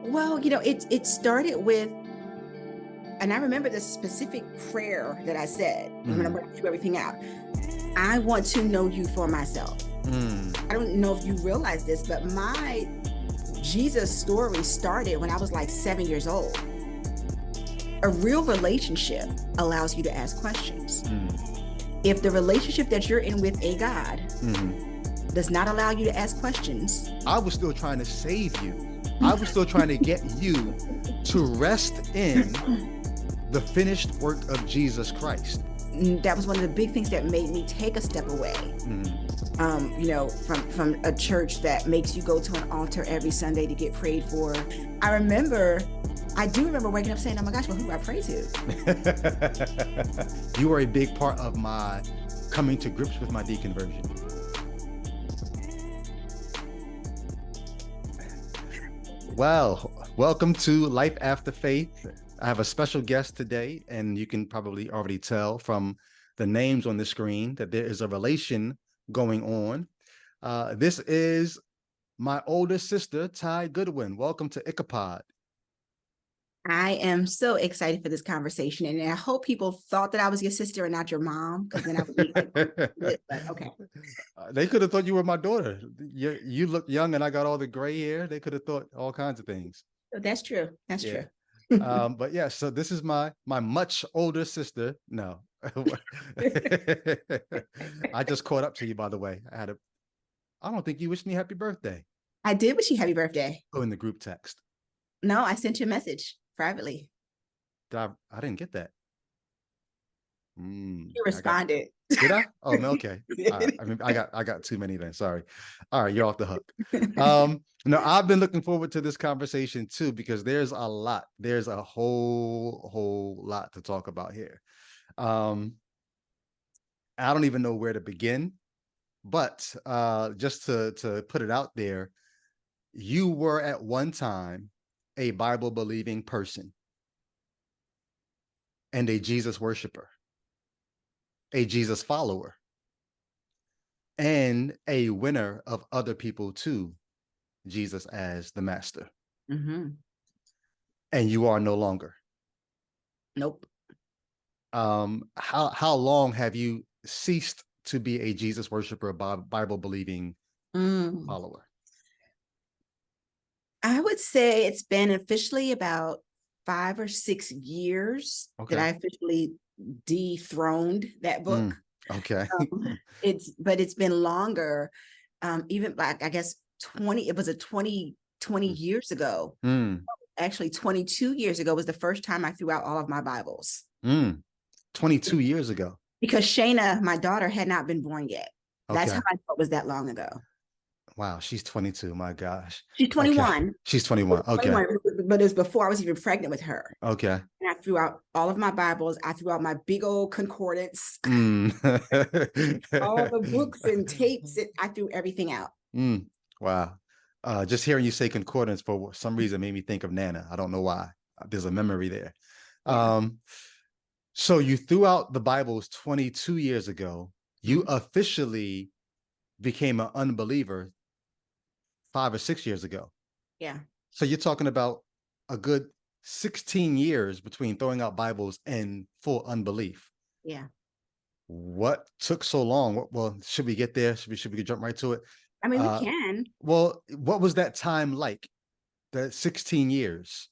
Well, it started with, and I remember the specific prayer that I said when I'm Mm, going to do everything out. I want to know you for myself. mm, I don't know if you realize this, but my Jesus story started when I was like 7 years old. A real relationship allows you to ask questions. mm, If the relationship that you're in with a God mhm. does not allow you to ask questions, I was still trying to save you. I was still trying to get you to rest in the finished work of Jesus Christ. that was one of the big things that made me take a step away. Mm. From a church that makes you go to an altar every Sunday to get prayed for. I do remember waking up saying, "Oh my gosh, well, who do I pray to?" You were a big part of my coming to grips with my deconversion. Well, welcome to Life After Faith. I have a special guest today, and you can probably already tell from the names on the screen that there is a relation going on. This is my older sister, Ty Goodwin. Welcome to Ichabod. I am so excited for this conversation, and I hope people thought that I was your sister and not your mom, because then I would be like, but okay. They could have thought you were my daughter. You look young and I got all the gray hair. They could have thought all kinds of things. That's true. That's Yeah. true. But yeah, so this is my much older sister. No. I just caught up to you, by the way. I don't think you wished me happy birthday. I did wish you happy birthday. Oh, in the group text. No, I sent you a message privately. I didn't get that. You I got responded. Did I? Oh, okay. I mean, I got too many then. Sorry. All right, you're off the hook. No, I've been looking forward to this conversation too, because there's a lot. There's a whole lot to talk about here. Um, I don't even know where to begin, but just to put it out there, you were at one time a Bible believing person and a Jesus worshiper, a Jesus follower, and a winner of other people to Jesus as the master. Mm-hmm. And you are no longer. Nope. How long have you ceased to be a Jesus worshiper, Bible believing Mm. follower? I would say it's been officially about 5 or 6 years that Okay. I officially dethroned that book. Okay. But it's been longer. Even like, I guess 20, it was a 20 years ago. mm, Actually, 22 years ago was the first time I threw out all of my Bibles, mm. 22 years ago. because Shayna, my daughter, had not been born yet. That's how Okay. I know it was that long ago. Wow, she's 22. My gosh. She's Okay. 21. She's 21. Okay. 21, but it was before I was even pregnant with her. Okay. And I threw out all of my Bibles. I threw out my big old concordance, Mm. all the books and tapes. I threw everything out. Wow. Just hearing you say concordance for some reason made me think of Nana. I don't know why. There's a memory there. Yeah. Um, so you threw out the Bibles 22 years ago. You Mhm. officially became an unbeliever 5 or 6 years ago. Yeah. So you're talking about a good 16 years between throwing out Bibles and full unbelief. Yeah. What took so long? Well, should we get there? Should we jump right to it? I mean, we Uh, can. well, what was that time like? That 16 years.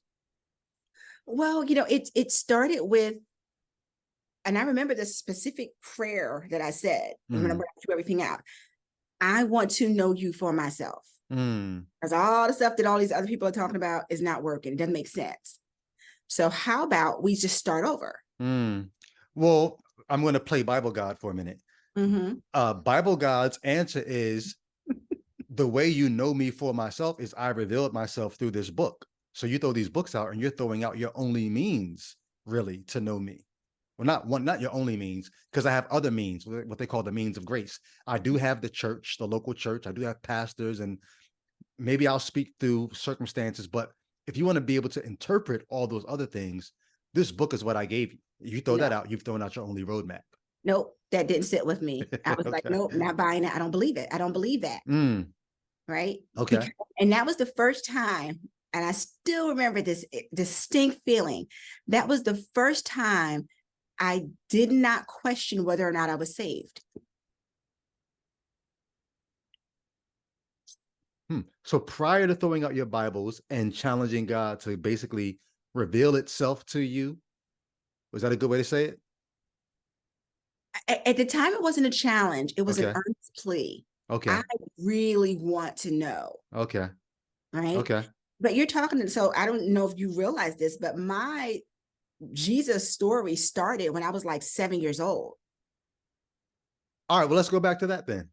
Well, it started with, and I remember the specific prayer that I said when I'm Mm, going to do everything out. I want to know you for myself. mm, Because all the stuff that all these other people are talking about is not working. It doesn't make sense. So how about we just start over? mm. Well, I'm going to play Bible God for a minute. Mm-hmm. Bible God's answer is, the way you know me for myself is I revealed myself through this book. So you throw these books out and you're throwing out your only means really to know me. Well, not your only means, because I have other means, what they call the means of grace. I do have the church, the local church. I do have pastors, and maybe I'll speak through circumstances. But if you want to be able to interpret all those other things, this book is what I gave you. You throw that No, out, you've thrown out your only roadmap. nope, that didn't sit with me. I was like, Okay. nope, not buying it. I don't believe it. I don't believe that. Mm, Right. okay. Because, and that was the first time. And I still remember this distinct feeling. That was the first time I did not question whether or not I was saved. So prior to throwing out your Bibles and challenging God to basically reveal itself to you, was that a good way to say it? At the time, it wasn't a challenge. It was an Okay. earnest plea. Okay. I really want to know, Okay. right? Okay. But you're talking, so I don't know if you realize this, but my Jesus story started when I was like 7 years old. All right. Well, let's go back to that then.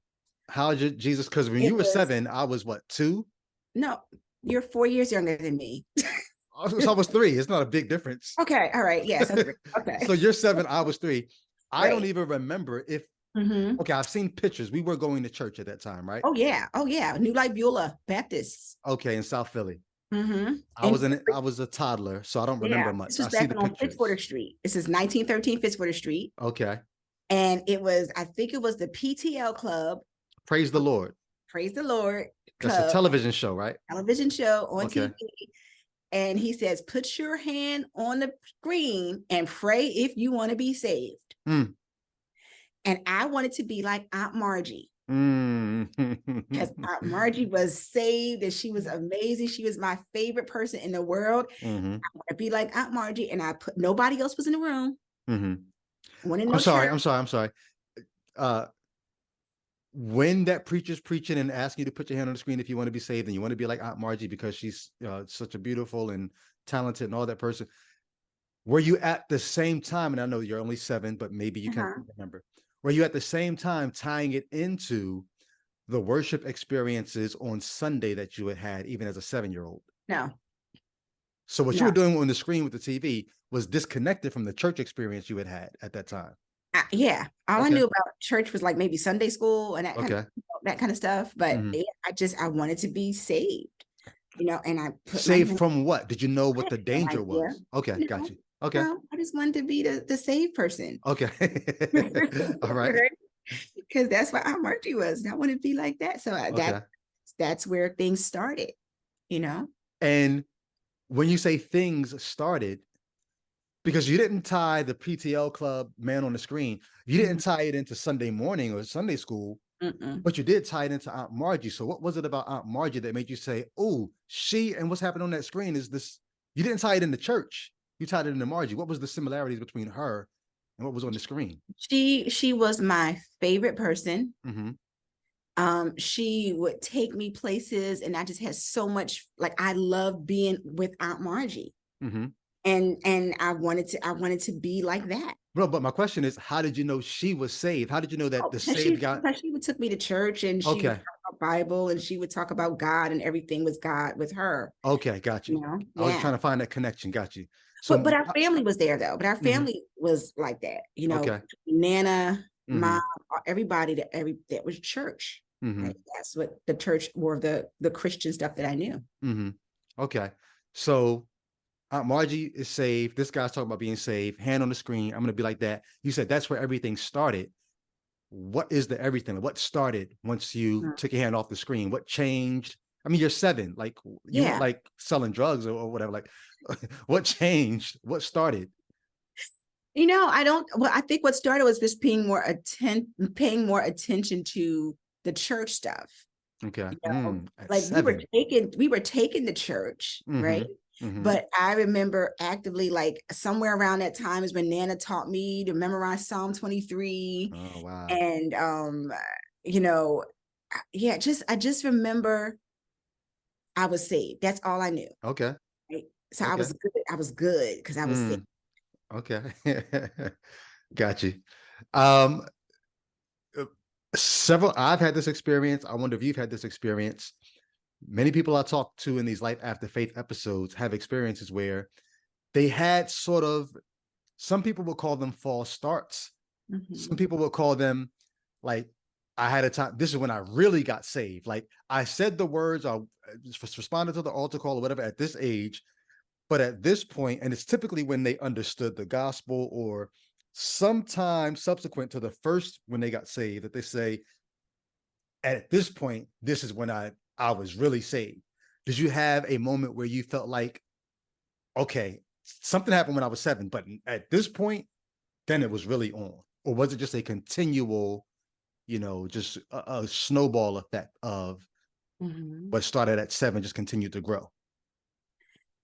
How did Jesus? Because when It you were was, 7, I was what, 2? no, you're 4 years younger than me. So I was 3. It's not a big difference. Okay. All right. Yes. Okay. So you're 7, I was 3. I don't Right. even remember if. Mm-hmm. Okay, I've seen pictures. We were going to church at that time, right? Oh, yeah. Oh, yeah. New Life Beulah Baptist. Okay, in South Philly. Mm-hmm. I And was in. I was a toddler, so I don't remember yeah, this much. was I see back the on Fitzwater pictures. Street. This is 1913 Fitzwater Street. Okay. And it was, I think it was the PTL Club, Praise the Lord. Praise the Lord That's a Club, television show, right? television show on Okay. TV. And he says, put your hand on the screen and pray if you want to be saved. Mm. And I wanted to be like Aunt Margie. Mm. Because Aunt Margie was saved and she was amazing. She was my favorite person in the world. Mm-hmm. I want to be like Aunt Margie, and I put nobody else was in the room. Mm-hmm. Wanted I'm no sorry. church. I'm sorry. I'm sorry. Uh, when that preacher's preaching and asking you to put your hand on the screen if you want to be saved and you want to be like Aunt Margie because she's such a beautiful and talented and all that person, were you at the same time? And I know you're only 7, but maybe you can remember. Were you at the same time tying it into the worship experiences on Sunday that you had even as a 7-year-old? No. So what you No. were doing on the screen with the TV was disconnected from the church experience you had at that time. Yeah. All I Okay. knew about church was like maybe Sunday school and that kind of stuff. But I wanted to be saved, and I put my Saved hand. from what? Did you know what the No danger idea. was? Okay, got No, you. Okay. no, I just wanted to be the saved person. Okay. All right. Because that's what Aunt Margie was. And I want to be like that. So Okay. that's where things started, And when you say things started, because you didn't tie the PTL club man on the screen, you didn't tie it into Sunday morning or Sunday school, but you did tie it into Aunt Margie. So what was it about Aunt Margie that made you say, oh, she and what's happening on that screen is this? You didn't tie it into church. You tied it into Margie. What was the similarities between her and what was on the screen? She was my favorite person. Mm-hmm. She would take me places, and I just had so much, like, I loved being with Aunt Margie. Mm-hmm. And I wanted to be like that. Bro, but my question is, how did you know she was saved? How did you know that the saved God? Because she would took me to church, and she would talk about Bible, and she would talk about God, and everything was God with her. Okay, got you. I was trying to find that connection. Got you. So, but our family was there though. But our family was like that, Okay. Nana, mom, everybody that was church. Right? That's what the church or the Christian stuff that I knew. Okay, so Aunt Margie is saved. This guy's talking about being saved. Hand on the screen. I'm going to be like that. You said that's where everything started. What is the everything? What started once you took your hand off the screen? What changed? I mean, you're 7. Like, you weren't like selling drugs or whatever. Like, what changed? What started? I think what started was just paying more attention to the church stuff. Okay. Like 7. we were taken to church, right? But I remember actively, like, somewhere around that time is when Nana taught me to memorize Psalm 23. Oh, wow. And I just remember I was saved. That's all I knew. Okay. Right? So I was good because I was saved. Okay. Got you. I've had this experience. I wonder if you've had this experience. Many people I talk to in these Life After Faith episodes have experiences where they had some people would call them false starts. Some people would call them, like, I had a time, this is when I really got saved. Like, I said the words, I responded to the altar call or whatever at this age, but at this point, and it's typically when they understood the gospel or sometime subsequent to the first, when they got saved, that they say, at this point, this is when I was really saved. Did you have a moment where you felt like, okay, something happened when I was 7, but at this point, then it was really on? Or was it just a continual, just a snowball effect of what started at 7 just continued to grow?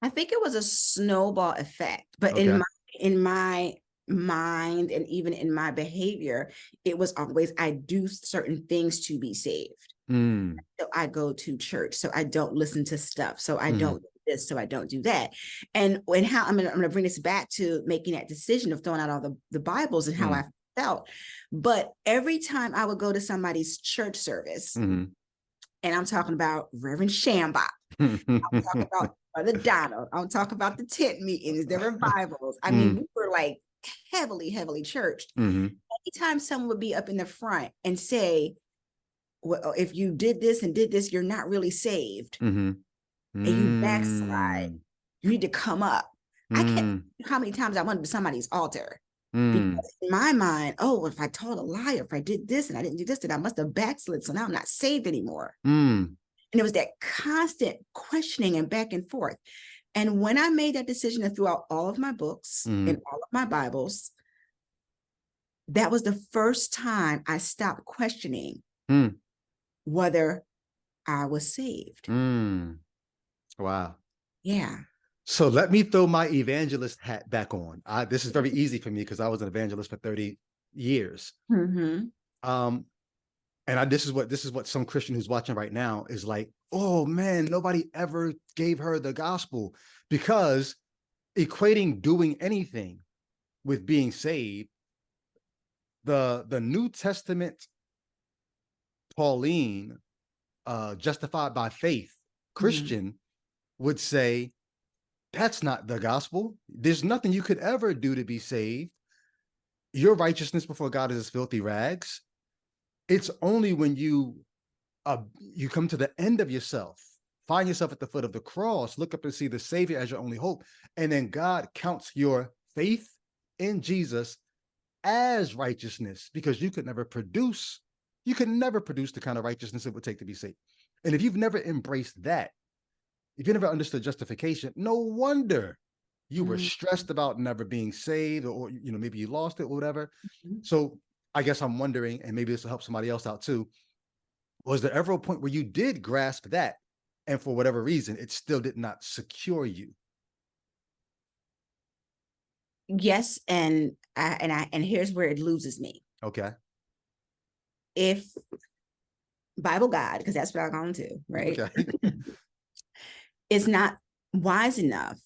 I think it was a snowball effect, but Okay. in my mind and even in my behavior, it was always I do certain things to be saved. Mm. So I go to church, so I don't listen to stuff, so I Mhm. don't do this, so I don't do that. And how I'm gonna bring this back to making that decision of throwing out all the Bibles and how I felt. But every time I would go to somebody's church service, Mhm. and I'm talking about Reverend Shambach, I'm talking about Brother Donald, I'm talking about the tent meetings, the revivals. I mean, we were like heavily, heavily churched. Mhm. Anytime someone would be up in the front and say, well, if you did this and did this, you're not really saved, Mhm. and you backslide, Mm. you need to come up. I can't Mm. how many times I went to somebody's altar, Mm. because in my mind, oh, if I told a lie, if I did this and I didn't do this, then I must have backslid. So now I'm not saved anymore. Mm. And it was that constant questioning and back and forth. And when I made that decision to throw out all of my books and all of my Bibles, that was the first time I stopped questioning Mm. whether I was saved. Mm. Wow. Yeah. So let me throw my evangelist hat back on. This is very easy for me because I was an evangelist for 30 years. Mm-hmm. Um, and this is what some Christian who's watching right now is like, oh man, nobody ever gave her the gospel, because equating doing anything with being saved, the New Testament Pauline, justified by faith Mm-hmm. Christian would say, that's not the gospel. There's nothing you could ever do to be saved. Your righteousness before God is as filthy rags. It's only when you come to the end of yourself, find yourself at the foot of the cross, look up and see the Savior as your only hope, and then God counts your faith in Jesus as righteousness, because you could never produce the kind of righteousness it would take to be saved. And if you've never embraced that, if you never understood justification, no wonder you were stressed about never being saved, or maybe you lost it or whatever. So I guess I'm wondering, and maybe this will help somebody else out too, was there ever a point where you did grasp that, and for whatever reason it still did not secure you? Yes, and here's where it loses me. Okay. If Bible God, because that's what I call him to, right, Okay. is not wise enough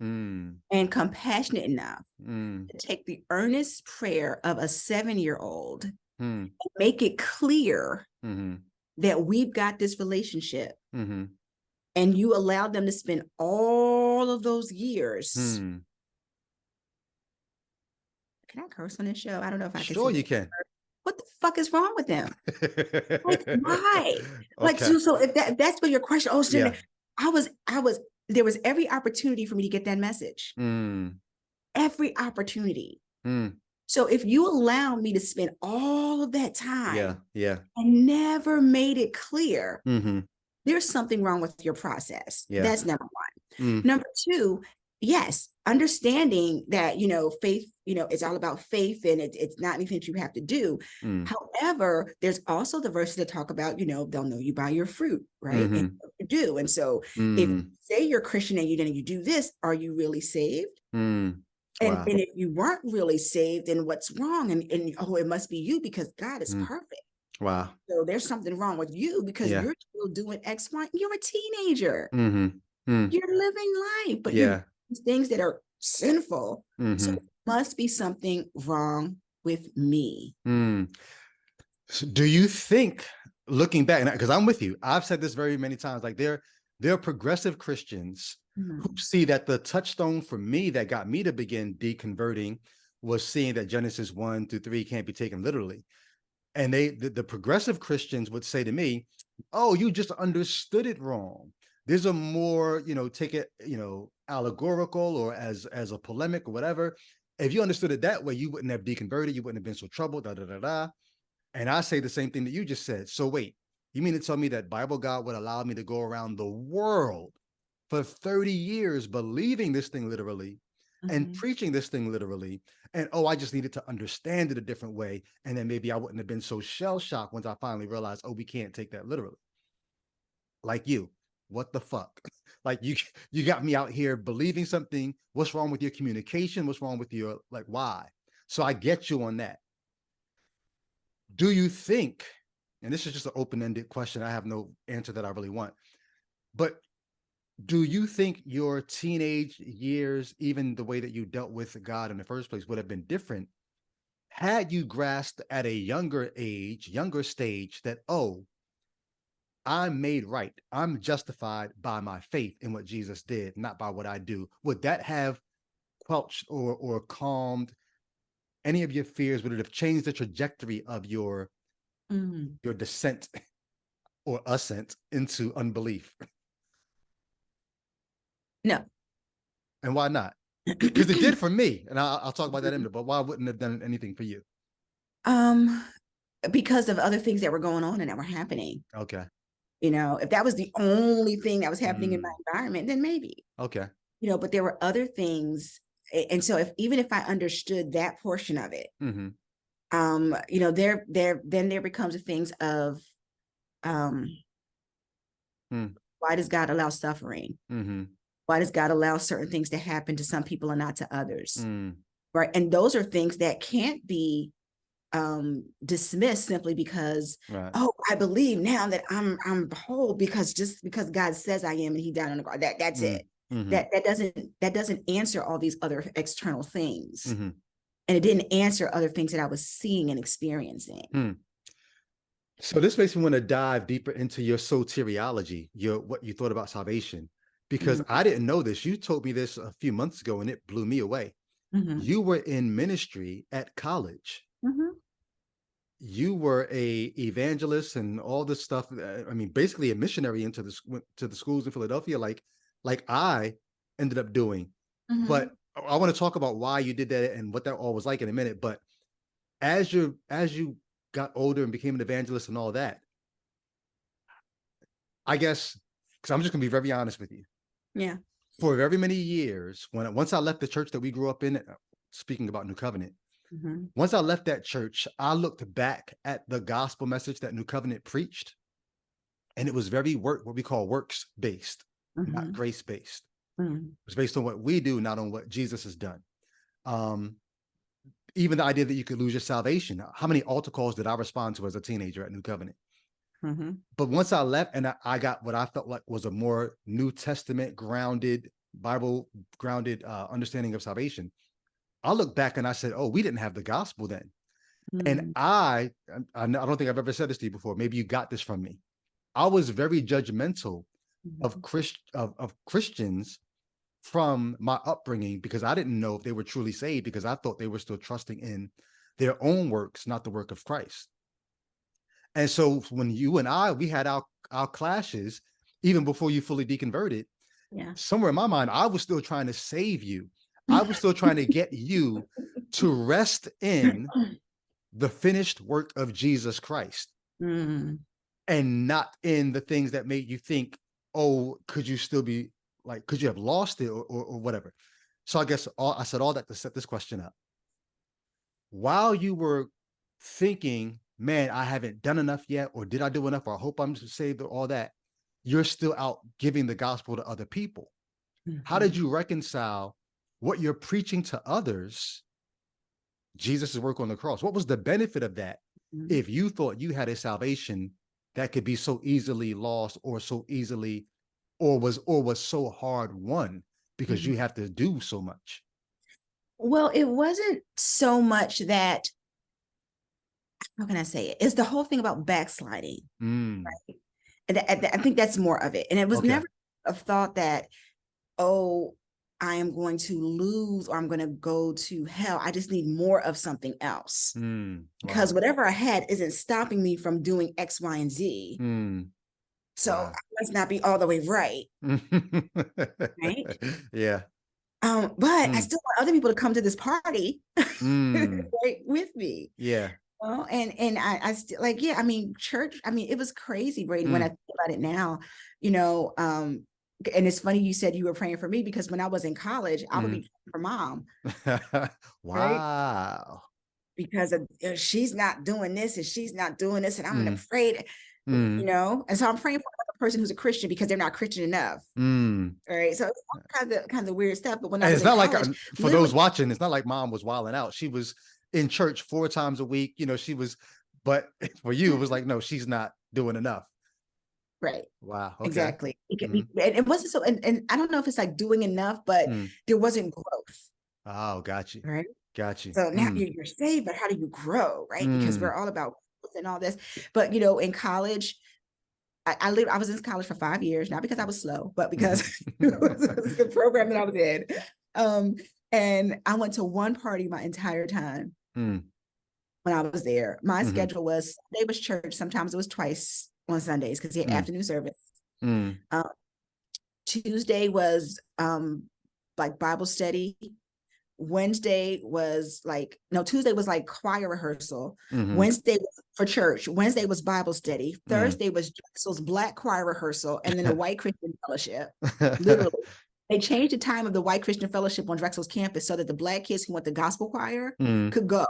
Mm. and compassionate enough Mm. to take the earnest prayer of a 7-year-old, Mm. make it clear Mm-hmm. that we've got this relationship, Mm-hmm. and you allow them to spend all of those years. Hmm. Can I curse on this show? I don't know if I can say Sure you that. can. What the fuck is wrong with them? Like, why? Like, Okay. so if that's what your question, oh, Yeah. I was, there was every opportunity for me to get that message, Mm. every opportunity. Mm. So if you allow me to spend all of that Yeah. time Yeah. and never made it clear, Mm-hmm. there's something wrong with your process. Yeah. That's number one. Mm. Number two, yes, understanding that, faith, it's all about faith, and it's not anything that you have to do. Mm. However, there's also the verses that talk about, they'll know you by your fruit, right? And Mm-hmm. what you do. And so if you Mm. say you're Christian and you do this, are you really saved? Mm. And Wow. if you weren't really saved, then what's wrong? And oh, it must be you, because God is Mm. perfect. Wow. So there's something wrong with you, because Yeah. you're still doing X, Y. You're a teenager. Mm-hmm. Mm. You're living life, but you're Yeah. doing things that are sinful. So Mm-hmm. there must be something wrong with me. Mm. So do you think, looking back, because I'm with you, I've said this very many times, like there are progressive Christians who see that the touchstone for me that got me to begin deconverting was seeing that Genesis 1-3 can't be taken literally. And the progressive Christians would say to me, oh, you just understood it wrong. There's a more, take it, allegorical, or as a polemic or whatever. If you understood it that way, you wouldn't have deconverted. You wouldn't have been so troubled, da, da, da, da. And I say the same thing that you just said. So wait, You mean to tell me that Bible God would allow me to go around the world for 30 years believing this thing literally and preaching this thing literally, and oh, I just needed to understand it a different way, and then maybe I wouldn't have been so shell-shocked once I finally realized, oh, we can't take that literally. Like you, what the fuck? Like you got me out here believing something. What's wrong with your communication? What's wrong with your, like, why? So I get you on that. Do you think, and this is just an open-ended question, I have no answer that I really want, but do you think your teenage years, even the way that you dealt with God in the first place, would have been different had you grasped at a younger age, younger stage, that, oh, I'm made right, I'm justified by my faith in what Jesus did, not by what I do? Would that have quelched or calmed any of your fears? Would it have changed the trajectory of your descent or ascent into unbelief? No. And why not? Because it did for me, and I'll talk about that in a minute, but why wouldn't it have done anything for you? Because of other things that were going on and that were happening. Okay. If that was the only thing that was happening in my Mm, environment, then maybe. okay. But there were other things. And so even if I understood that portion of it, Mm-hmm. then there becomes the things of why does God allow suffering? Mm-hmm. Why does God allow certain things to happen to some people and not to others? Mm, Right. And those are things that can't be dismissed simply because, right. oh, I believe now that I'm whole because God says I am and he died on the cross. That's Mm, it. mm-hmm. That doesn't answer all these other external things. Mm-hmm. And it didn't answer other things that I was seeing and experiencing. Mm. So this makes me want to dive deeper into your soteriology, what you thought about salvation, because I didn't know this. You told me this a few months ago and it blew me away. You were in ministry at college. You were a evangelist and all this stuff. I mean, basically a missionary into the schools in Philadelphia, like I ended up doing. But I want to talk about why you did that and what that all was like in a minute. But as you got older and became an evangelist and all that, I guess, because I'm just gonna be very honest with you. Yeah. For very many years, once I left the church that we grew up in, speaking about New Covenant, once I left that church, I looked back at the gospel message that New Covenant preached, and it was very what we call works based, not grace based. It was based on what we do, not on what Jesus has done. Even the idea that you could lose your salvation. How many altar calls did I respond to as a teenager at New Covenant? But once I left and I got what I felt like was a more New Testament grounded, Bible grounded understanding of salvation, I look back and I said, oh, we didn't have the gospel then. And I don't think I've ever said this to you before. Maybe you got this from me. I was very judgmental of Christians from my upbringing because I didn't know if they were truly saved, because I thought they were still trusting in their own works, not the work of Christ. And so when you and we had our clashes, even before you fully deconverted, somewhere in my mind, I was still trying to save you. I was still trying to get you to rest in the finished work of Jesus Christ and not in the things that made you think, oh, could you still be like, could you have lost it or whatever? So I guess I said all that to set this question up. While you were thinking, man, I haven't done enough yet, or did I do enough, or I hope I'm saved, or all that, you're still out giving the gospel to other people. How did you reconcile what you're preaching to others, Jesus' work on the cross? What was the benefit of that if you thought you had a salvation that could be so easily lost or so easily or was so hard won because you have to do so much? Well, it wasn't so much that, how can I say it? It's the whole thing about backsliding. Right? And I think that's more of it. And it was never a thought that, oh, I am going to lose or I'm going to go to hell. I just need more of something else. Because whatever I had isn't stopping me from doing X, Y, and Z. So I must not be all the way right. Right? Yeah. But I still want other people to come to this party right, with me. Yeah. Well, and I still like, yeah, I mean, church, I mean, it was crazy, Brady, when I Mm. think about it now, you know, and it's funny you said you were praying for me because when I was in college, I would be Mm. praying for mom, right? Wow. Because of, she's not doing this and she's not doing this, and I'm Mm. afraid, you Mm. know, and so I'm praying for another person who's a Christian because they're not Christian enough. Mm. All right. So it's all kind of weird stuff. But when I And was it's in not like, college, for those literally, watching, it's not like mom was wilding out. She was in church 4 times a week. You know, she was, but for you, it was like, no, she's not doing enough. right. Wow. Okay. Exactly. Mm. And it wasn't so, and I don't know if it's like doing enough, but Mm. there wasn't growth. Oh, got you. Right. Got you. So now Mm. you're saved, but how do you grow? Right. Because Mm. we're all about growth and all this. But, you know, in college, I was in college for 5 years, not because I was slow, but because it was the program that I was in. Um, and I went to one party my entire time Mm. when I was there. My Mm. schedule was Sunday was church. Sometimes it was twice on Sundays because they had Mm. afternoon service. Mm. Um, Tuesday was like Bible study. Wednesday was like, no, Tuesday was like choir rehearsal. Mm. Wednesday was for church. Wednesday was Bible study. Mm. Thursday was Drexel's Black choir rehearsal, and then a White Christian fellowship. Literally, they changed the time of the White Christian fellowship on Drexel's campus so that the Black kids who went to gospel choir Mm. could go.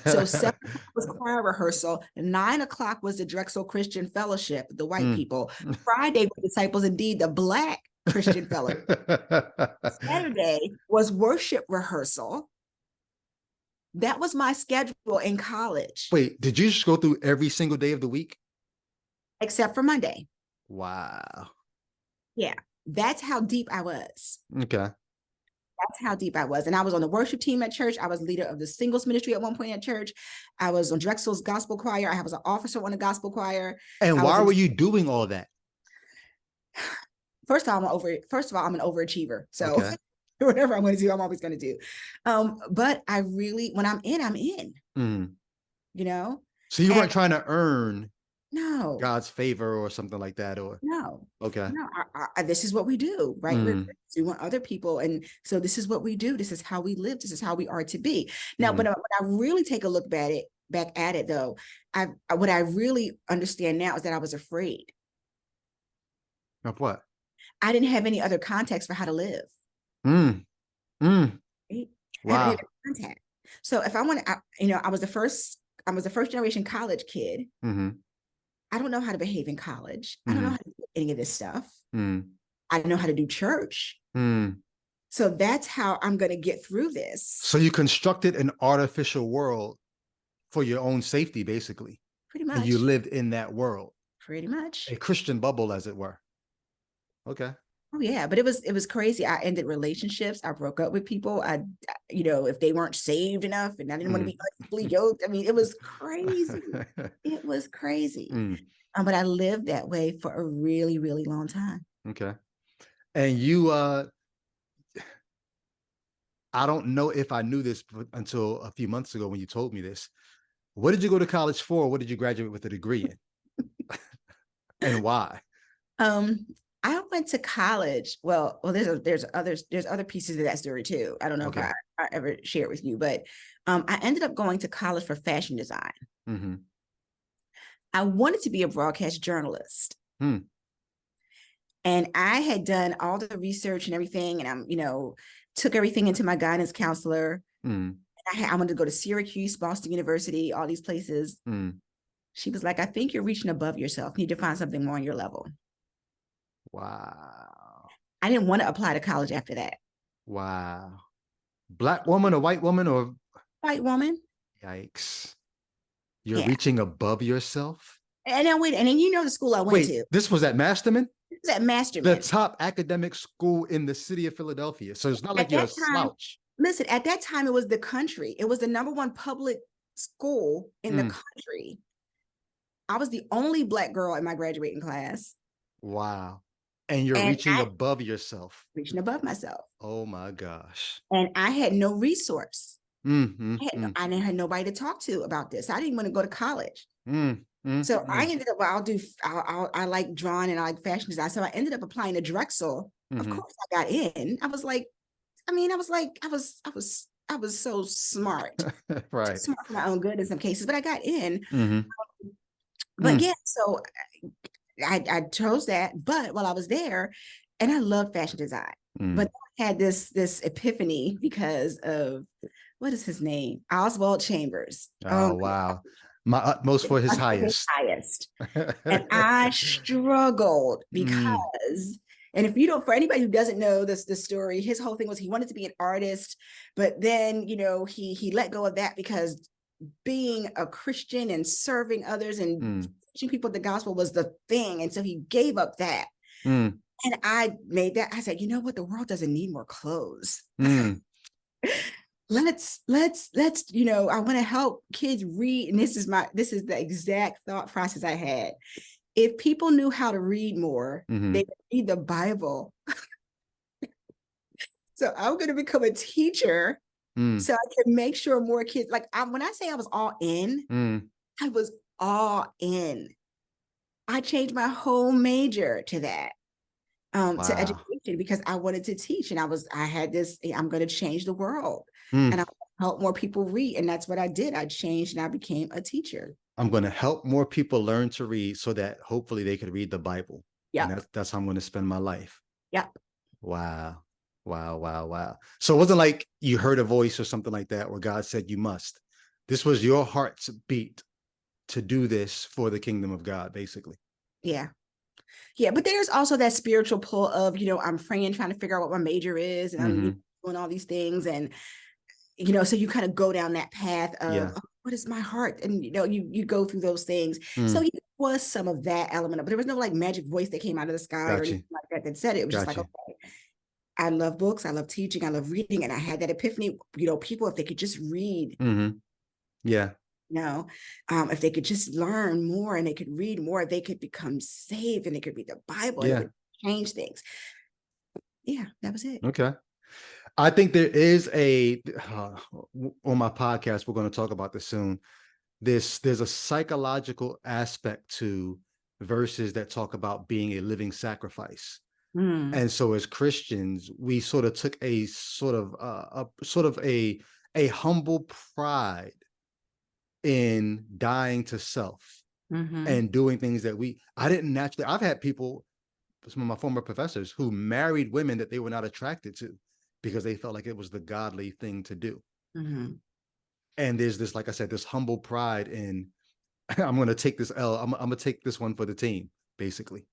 So 7 o'clock was choir rehearsal, 9 o'clock was the Drexel Christian Fellowship, the white Mm. people. Friday was Disciples Indeed, the Black Christian Fellowship. Saturday was worship rehearsal. That was my schedule in college, Wait, did you just go through every single day of the week? except for Monday. Wow. Yeah, that's how deep I was. Okay. That's how deep I was. And I was on the worship team at church. I was leader of the singles ministry at one point at church. I was on Drexel's gospel choir. I was an officer on the gospel choir. And I was why in, were you doing all that? first of all, I'm an overachiever. So Okay. whatever I'm going to do, I'm always going to do. But I really, when I'm in, Mm. you know, So you and weren't trying to earn no, God's favor or something like that, or no, okay. no, this is what we do, right? Mm. We want other people. And so this is what we do. This is how we live. This is how we are to be. Now, but Mm. when I really take a look back at it though, what I really understand now is that I was afraid. Of what? I didn't have any other context for how to live. Mm. Mm. Right? I haven't had Wow. a contact. So if I want to, you know, I was the first generation college kid. Mm-hmm. I don't know how to behave in college. I don't know Mm-hmm. how to do any of this stuff. Mm. I know how to do church. Mm. So that's how I'm going to get through So this. you constructed an artificial world for your own safety, basically. Pretty And you much. lived in that world, Pretty a much. Christian bubble, as it were. Okay. Oh yeah, but it was crazy. I ended relationships. I broke up with people. You know, if they weren't saved enough, and I didn't want to Mm. be unequally yoked. I mean, it was crazy. It was crazy. Mm. But I lived that way for a really, really long time. Okay. And you, I don't know if I knew this until a few months ago when you told me this. What did you go to college for? What did you graduate with a degree in? And why? Um, I went to college. Well, there's other pieces of that story too. I don't know if Okay. I ever shared with you, but I ended up going to college for fashion design. Mm-hmm. I wanted to be a broadcast journalist. Mm. And I had done all the research and everything, and I'm, you know, took everything into my guidance counselor. Mm. I wanted to go to Syracuse, Boston University, all these places. Mm. She was like, I think you're reaching above yourself. You need to find something more on your level. Wow. I didn't want to apply to college after that. Wow. Black woman or white woman or White woman. yikes. You're Yeah. reaching above yourself? And then wait, and then you know the school I went Wait, to. this was at Masterman? It was at The Masterman. top academic school in the city of Philadelphia. So it's not like At you're a that time, slouch. listen, at that time it was the country. It was the number one public school in the Mm. country. I was the only Black girl in my graduating class. Wow. And you're And reaching I above yourself. reaching above myself. Oh my gosh. And I had no resource. Mm, I didn't have nobody to talk to about this. I didn't want to go to college. So I ended up, I like drawing and I like fashion design. So I ended up applying to Drexel. Of course I got in. I was was so smart, too Right. smart for my own good in some cases, but I got in. Mm-hmm. But yeah, so I chose that. But while I was there, and I loved fashion design, but I had this epiphany because of, what is his name? Oswald Chambers. Oh, wow. My utmost for his His highest. highest. And I struggled because, and if you don't, for anybody who doesn't know this story, his whole thing was he wanted to be an artist, but then, you know, he let go of that because being a Christian and serving others and teaching people the gospel was the thing. And so he gave up that. And I made that, I said, you know what? The world doesn't need more clothes. Let's, you know, I want to help kids read. And this is the exact thought process I had. If people knew how to read more, they would read the Bible. So I'm going to become a teacher so I can make sure more kids, like when I say I was all in, I was all in. I changed my whole major to that. To education, because I wanted to teach, and I had this, I'm going to change the world and I help more people read. And that's what I did. I changed and I became a teacher. I'm going to help more people learn to read so that hopefully they could read the Bible. Yeah. And that's how I'm going to spend my life. Yep. Wow. Wow. Wow. Wow. So it wasn't like you heard a voice or something like that where God said you must. This was your heart's beat to do this for the kingdom of God, basically. Yeah. Yeah, but there's also that spiritual pull of, you know, I'm praying, trying to figure out what my major is, and I'm doing all these things. And, you know, so you kind of go down that path of, what is my heart? And, you know, you go through those things. So it was some of that element of, but there was no like magic voice that came out of the sky or anything like that said it. It was just like, okay, I love books, I love teaching, I love reading. And I had that epiphany, you know, people, if they could just read. Yeah. You know, if they could just learn more and they could read more, they could become saved and they could read the Bible and it would change things. Yeah, that was it. Okay. I think there is on my podcast, we're going to talk about this soon. There's a psychological aspect to verses that talk about being a living sacrifice. And so as Christians, we sort of took a sort of a humble pride in dying to self and doing things that I didn't naturally. I've had people, some of my former professors, who married women that they were not attracted to because they felt like it was the godly thing to do. And there's this, like I said, this humble pride in, I'm going to take this L. I'm going to take this one for the team, basically.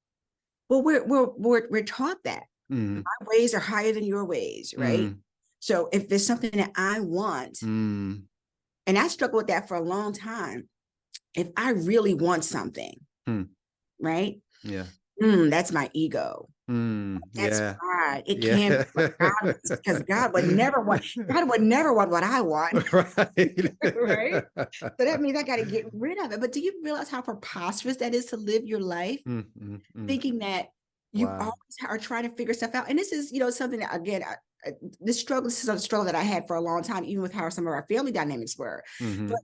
Well, we're taught that my ways are higher than your ways, right? So if there's something that I want, and I struggled with that for a long time. If I really want something, right? Yeah. That's my ego. That's pride. It can't be because God would never want what I want. Right? So that means I got to get rid of it. But do you realize how preposterous that is to live your life thinking that you always are trying to figure stuff out? And this is, you know, something that, again, this is a struggle that I had for a long time, even with how some of our family dynamics were. But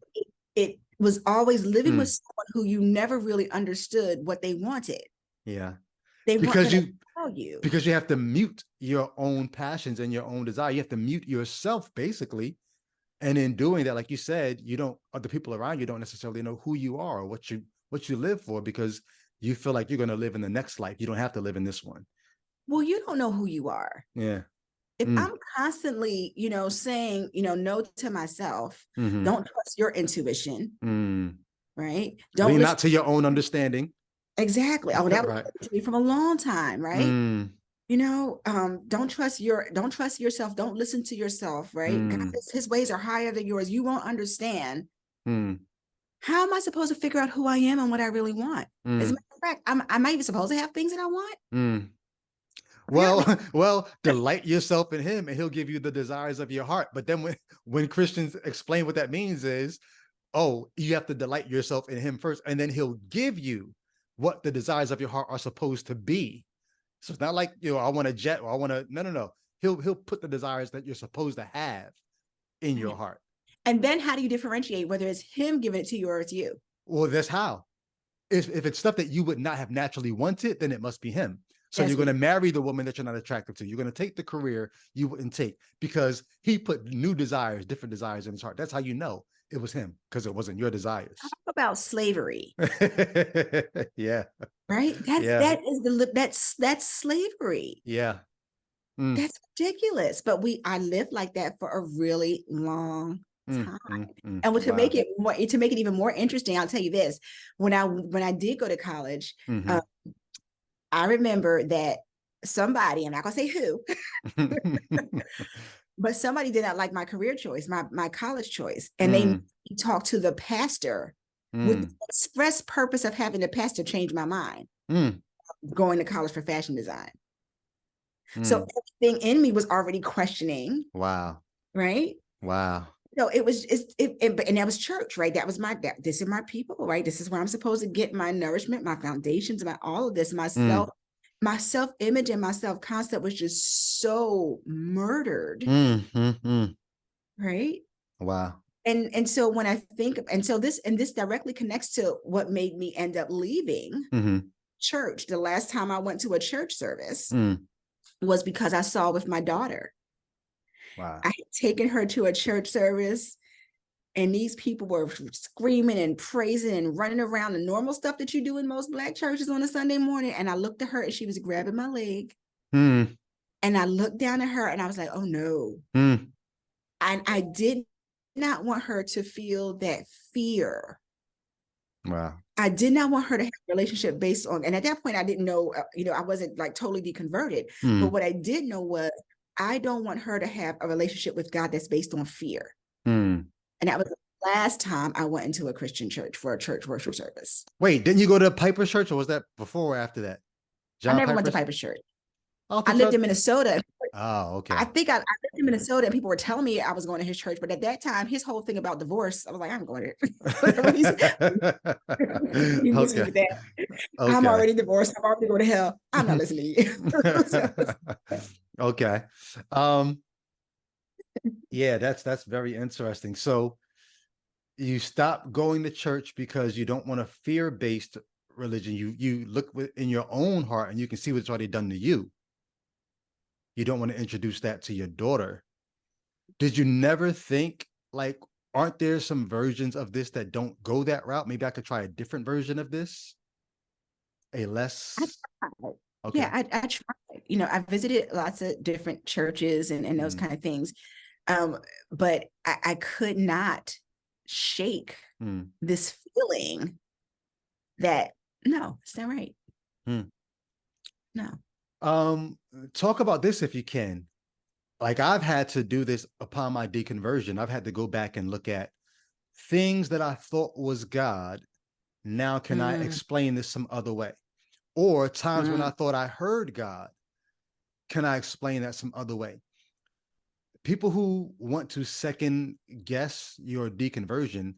it was always living with someone who you never really understood what they wanted. Yeah. They because you have to mute your own passions and your own desire. You have to mute yourself, basically. And in doing that, like you said, the people around you don't necessarily know who you are or what you live for, because you feel like you're going to live in the next life. You don't have to live in this one. Well, you don't know who you are. Yeah. If I'm constantly, you know, saying, you know, no to myself, don't trust your intuition, right? Don't lean not to your own understanding. Exactly. Oh, that was to me from a long time, right? You know, don't trust yourself. Don't listen to yourself, right? God, his ways are higher than yours. You won't understand. How am I supposed to figure out who I am and what I really want? As a matter of fact, am I even supposed to have things that I want? Well, delight yourself in him and he'll give you the desires of your heart. But then when Christians explain what that means is, you have to delight yourself in him first, and then he'll give you what the desires of your heart are supposed to be. So it's not like, you know, I want a jet or I want to, no. He'll put the desires that you're supposed to have in your heart. And then how do you differentiate whether it's him giving it to you or it's you? Well, that's how. If it's stuff that you would not have naturally wanted, then it must be him. So you're going to marry the woman that you're not attracted to. You're going to take the career you wouldn't take because he put new desires, different desires in his heart. That's how you know it was him, because it wasn't your desires. Talk about slavery. Yeah. Right? That's slavery. Yeah. That's ridiculous. But I lived like that for a really long time. And to make it even more interesting, I'll tell you this. When I did go to college, I remember that somebody, I'm not gonna say who, but somebody did not like my career choice, my college choice. And they talked to the pastor with the express purpose of having the pastor change my mind, going to college for fashion design. So everything in me was already questioning. Wow. Right? Wow. So it was and that was church, right? This is my people, right? This is where I'm supposed to get my nourishment, my foundations, all of this, my self-image and my self-concept was just so murdered. Right? Wow. And so when I think, and so this directly connects to what made me end up leaving church. The last time I went to a church service was because I saw with my daughter. Wow. I had taken her to a church service and these people were screaming and praising and running around, the normal stuff that you do in most Black churches on a Sunday morning. And I looked at her and she was grabbing my leg. And I looked down at her and I was like, oh no. And I did not want her to feel that fear. Wow. I did not want her to have a relationship based on, and at that point I didn't know, I wasn't like totally deconverted, but what I did know was I don't want her to have a relationship with God that's based on fear. And that was the last time I went into a Christian church for a church worship service. Wait, didn't you go to Piper's church, or was that before or after that? I never went to Piper's church. I lived in Minnesota. Oh, okay. I think I lived in Minnesota and people were telling me I was going to his church, but at that time, his whole thing about divorce, I was like, I'm going to. Okay. I'm already divorced. I'm already going to hell. I'm not listening to you. Okay. Yeah, that's very interesting. So you stop going to church because you don't want a fear-based religion. You look in your own heart and you can see what's already done to you. You don't want to introduce that to your daughter. Did you never think, like, aren't there some versions of this that don't go that route? Maybe I could try a different version of this. A less. Okay. Yeah, I tried. I visited lots of different churches and those kind of things. But I could not shake this feeling that, no, it's not right. No. Talk about this if you can. Like, I've had to do this upon my deconversion. I've had to go back and look at things that I thought was God. Now, can I explain this some other way? Or times when I thought I heard God, can I explain that some other way? People who want to second guess your deconversion,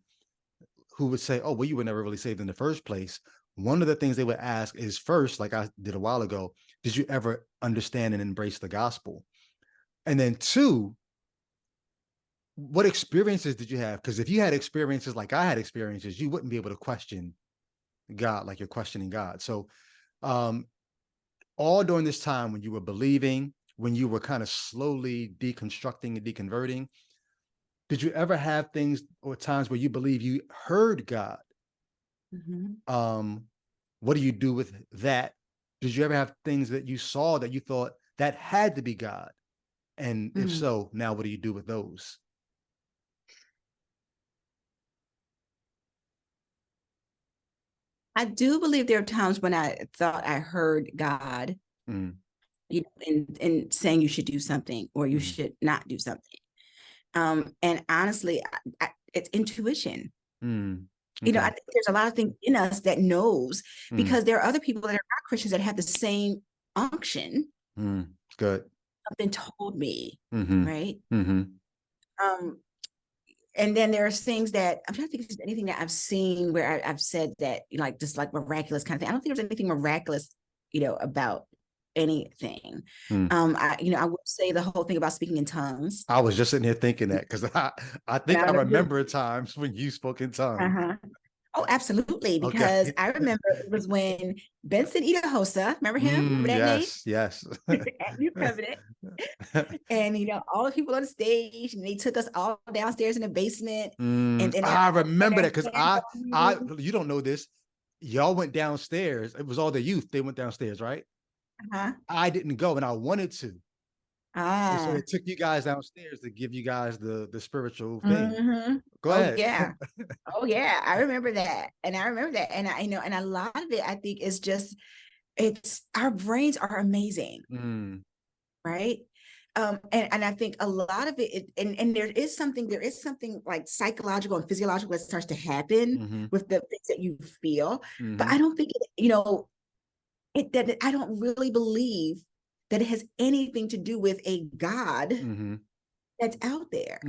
who would say, oh, well, you were never really saved in the first place. One of the things they would ask is, first, like I did a while ago, did you ever understand and embrace the gospel? And then two, what experiences did you have? Because if you had experiences like I had experiences, you wouldn't be able to question God like you're questioning God. So all during this time when you were believing, when you were kind of slowly deconstructing and deconverting, did you ever have things or times where you believe you heard God? What do you do with that? Did you ever have things that you saw that you thought that had to be God? And if so, now what do you do with those? I do believe there are times when I thought I heard God, in saying you should do something or you should not do something. And honestly, it's intuition. Okay. I think there's a lot of things in us that knows, because there are other people that are not Christians that have the same unction. Good. Something told me, right? And then there's things that I'm trying to think if there's anything that I've seen where I've said that, like, just like miraculous kind of thing. I don't think there's anything miraculous, about anything. I would say the whole thing about speaking in tongues. I was just sitting here thinking that, because I think I remember times when you spoke in tongues. Oh, absolutely. Okay. Because I remember it was when Benson Idahosa, remember him? Remember that name? Yes, yes. At New Covenant. And all the people on the stage, and they took us all downstairs in the basement. And then I everybody had remember their that because hands on you. you don't know this. Y'all went downstairs. It was all the youth. They went downstairs, right? Uh-huh. I didn't go, and I wanted to. And so they Ah. took you guys downstairs to give you guys the spiritual thing. Mm-hmm. Go Oh ahead. yeah. Oh yeah. I remember that. And I remember that. And and a lot of it, I think, is just it's our brains are amazing, right? And I think a lot of and there is something like psychological and physiological that starts to happen with the things that you feel. But I don't think I don't really believe that it has anything to do with a God that's out there,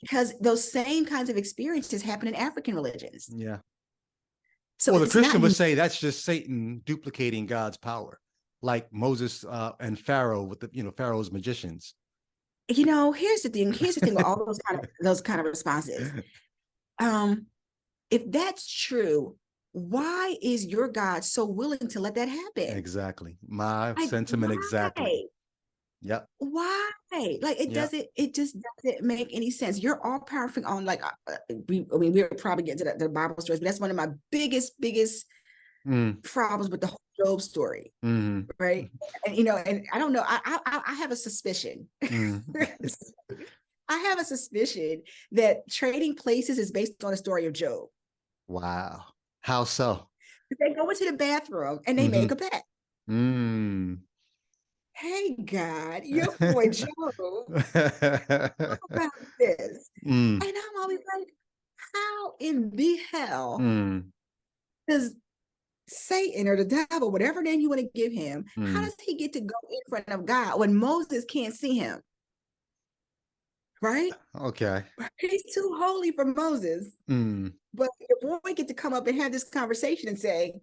because those same kinds of experiences happen in African religions. Yeah. So Well, the it's not, Christian would say that's just Satan duplicating God's power, like Moses and Pharaoh with Pharaoh's magicians. Here's the thing with all those kind of responses. If that's true, why is your God so willing to let that happen? Exactly. My Like, sentiment exactly. Yep. why? Like, Yep. it just doesn't make any sense. You're all powerful on, like, we're probably getting to the Bible stories, but that's one of my biggest problems with the whole Job story. Right. And I don't know, I have a suspicion. I have a suspicion that Trading Places is based on the story of Job. Wow. How so? They go into the bathroom and they make a bet. Hey, God, your boy Job, how about this? And I'm always like, how in the hell does Satan or the devil, whatever name you want to give him, how does he get to go in front of God when Moses can't see him? Right? Okay. He's too holy for Moses. But the boy get to come up and have this conversation and say,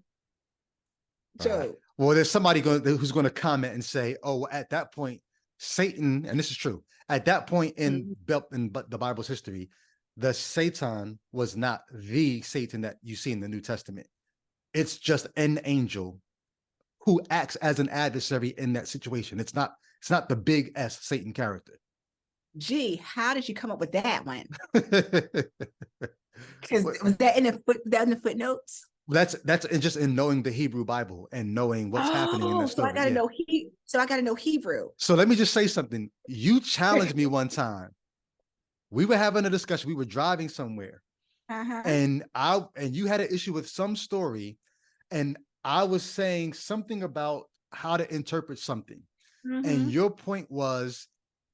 Job. Well, there's somebody who's going to comment and say, oh, at that point, Satan, and this is true, at that point in the Bible's history, the Satan was not the Satan that you see in the New Testament. It's just an angel who acts as an adversary in that situation. It's not the big S Satan character. Gee, how did you come up with that one? Because was that in the footnotes? That's just in knowing the Hebrew Bible and knowing what's happening in the story. So I gotta know Hebrew. So let me just say something. You challenged me one time. We were having a discussion. We were driving somewhere, and you had an issue with some story, and I was saying something about how to interpret something, and your point was,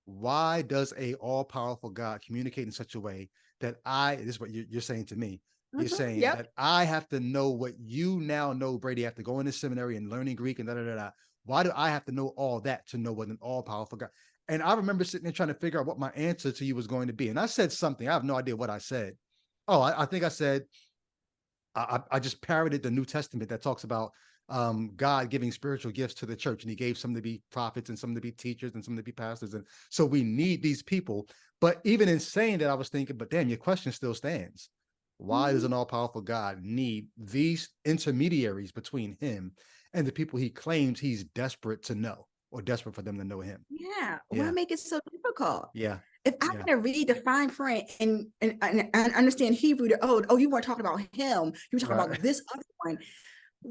why does a all-powerful God communicate in such a way that this is what you're saying to me. You're saying that I have to know what you now know, Brady. I have to go into seminary and learning Greek and da. Why do I have to know all that to know what an all-powerful God? And I remember sitting there trying to figure out what my answer to you was going to be. And I said something. I have no idea what I said. Oh, I think I said, I just parroted the New Testament that talks about God giving spiritual gifts to the church. And he gave some to be prophets and some to be teachers and some to be pastors. And so we need these people. But even in saying that, I was thinking, but damn, your question still stands. Why does an all-powerful God need these intermediaries between him and the people he claims he's desperate to know, or desperate for them to know him? Yeah. Why make it so difficult? Yeah. If I'm gonna read the fine print and understand Hebrew, you weren't talking about him, you were talking about this other one.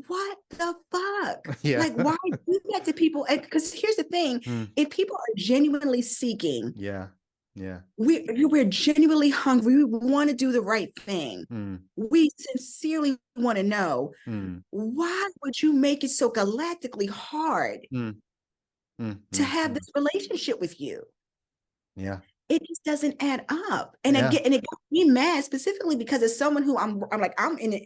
What the fuck? Yeah. Like, why do that to people? And because here's the thing, if people are genuinely seeking, we're genuinely hungry, we want to do the right thing, we sincerely want to know, why would you make it so galactically hard to have this relationship with you? Yeah. It just doesn't add up. And again, and it got me mad specifically because as someone who I'm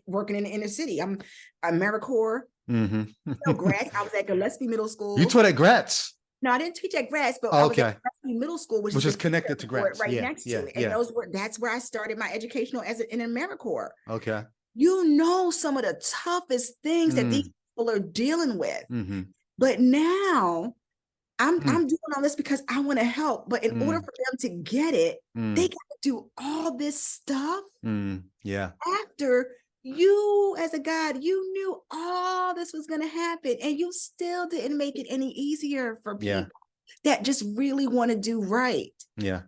working in the inner city. I'm AmeriCorps. Gratz. I was at Gillespie Middle School. You taught at Gratz? No, I didn't teach at Gratz, but I was at Gillespie Middle School, which is connected to Gratz, right next to it. And that's where I started my educational in AmeriCorps. Okay. Some of the toughest things that these people are dealing with. But now I'm doing all this because I want to help. But in order for them to get it, they got to do all this stuff after You, as a God, you knew all this was going to happen, and you still didn't make it any easier for Yeah. people that just really want to do right. Yeah.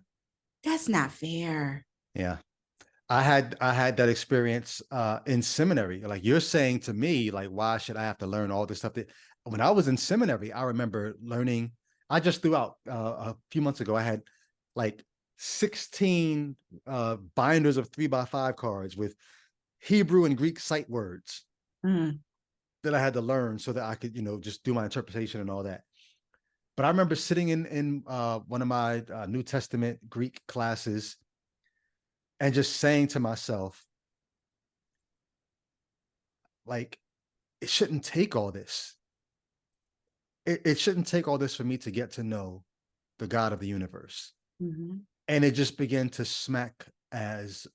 That's not fair. Yeah. I had that experience in seminary. Like you're saying to me, like, why should I have to learn all this stuff? That when I was in seminary, I remember learning. I just threw out a few months ago. I had like 16 binders of 3x5 cards with Hebrew and Greek sight words Mm. that I had to learn so that I could, just do my interpretation and all that. But I remember sitting in one of my New Testament Greek classes and just saying to myself, like, it shouldn't take all this. It shouldn't take all this for me to get to know the God of the universe. Mm-hmm. And it just began to smack as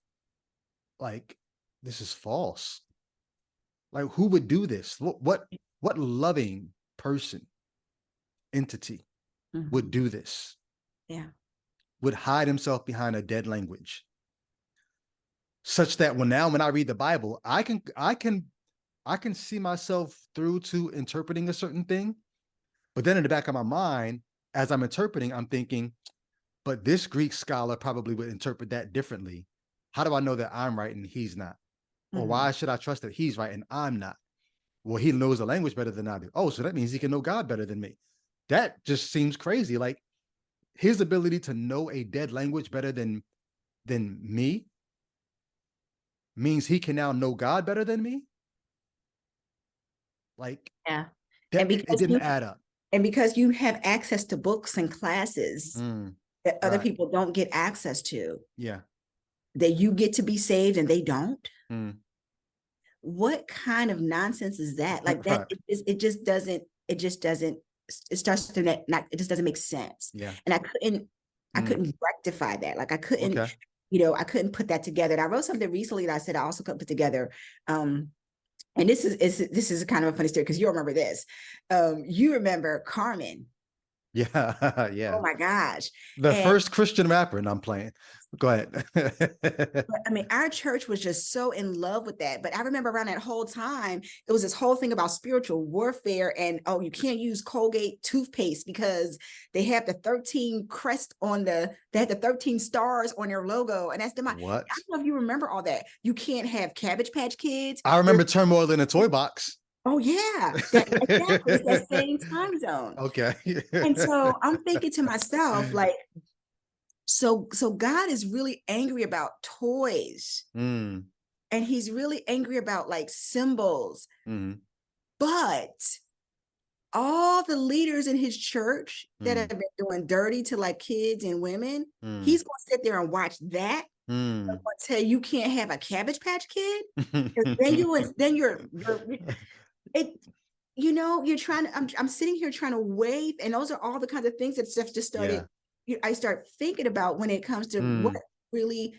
like, this is false. Like, who would do this? What loving person, entity would do this? Yeah. Would hide himself behind a dead language, such that when I read the Bible, I can see myself through to interpreting a certain thing. But then in the back of my mind, as I'm interpreting, I'm thinking, but this Greek scholar probably would interpret that differently. How do I know that I'm right and he's not? Or why should I trust that he's right and I'm not? Well, he knows the language better than I do. Oh, so that means he can know God better than me. That just seems crazy. Like his ability to know a dead language better than me means he can now know God better than me. Like Yeah. that, And it because didn't add up. you have access to books and classes that other Right. people don't get access to, Yeah. that you get to be saved and they don't. Mm. What kind of nonsense is that? Like that, Right. it just doesn't, it starts to not, it just doesn't make sense. Yeah. And I couldn't rectify that. Like I couldn't, Okay. I couldn't put that together. And I wrote something recently that I said I also couldn't put together. And this is kind of a funny story because you'll remember this. You remember Carmen. Yeah. Oh Yeah. my gosh. The And first Christian rapper, and I'm playing. Go ahead. I mean, our church was just so in love with that. But I remember around that whole time, it was this whole thing about spiritual warfare. And oh, you can't use Colgate toothpaste because they have the 13 they had the 13 stars on their logo. And that's I What? don't know if you remember all that. You can't have Cabbage Patch Kids. I remember turmoil in a toy box. Oh yeah, exactly. It's that same time zone. Okay. And so I'm thinking to myself, like, so God is really angry about toys. Mm. And he's really angry about like symbols. Mm. But all the leaders in his church that have been doing dirty to like kids and women, he's going to sit there and watch that. I'm going to tell you can't have a Cabbage Patch Kid. You're trying to, I'm sitting here trying to wave, and those are all the kinds of things that stuff just started. Yeah. I start thinking about when it comes to what really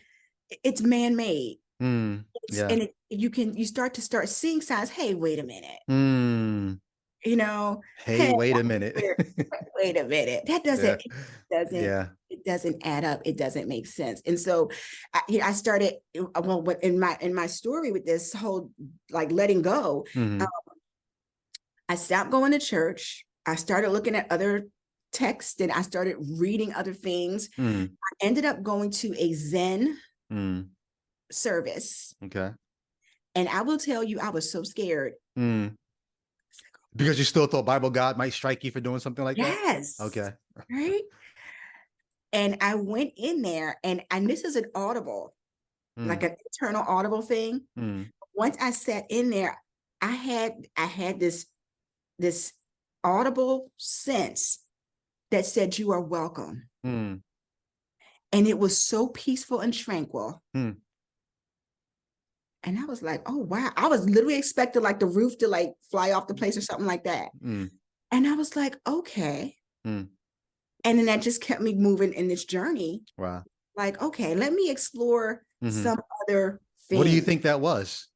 it's man-made. Yeah. And you start seeing signs. Hey, wait a minute. Hey, wait a minute. Wait a minute. That doesn't, Yeah. it doesn't add up. It doesn't make sense. And so I started, well, in my story with this whole like letting go, I stopped going to church. I started looking at other texts and I started reading other things. I ended up going to a Zen service. Okay. And I will tell you, I was so scared. Because you still thought Bible God might strike you for doing something like that? Yes. Okay. Right. And I went in there and this is an audible, like an internal audible thing. Once I sat in there, I had this audible sense that said, you are welcome. And it was so peaceful and tranquil. And I was like, oh, wow. I was literally expecting like the roof to like fly off the place or something like that. And I was like, okay. And then that just kept me moving in this journey. Wow. Like, okay, let me explore some other things. What do you think that was?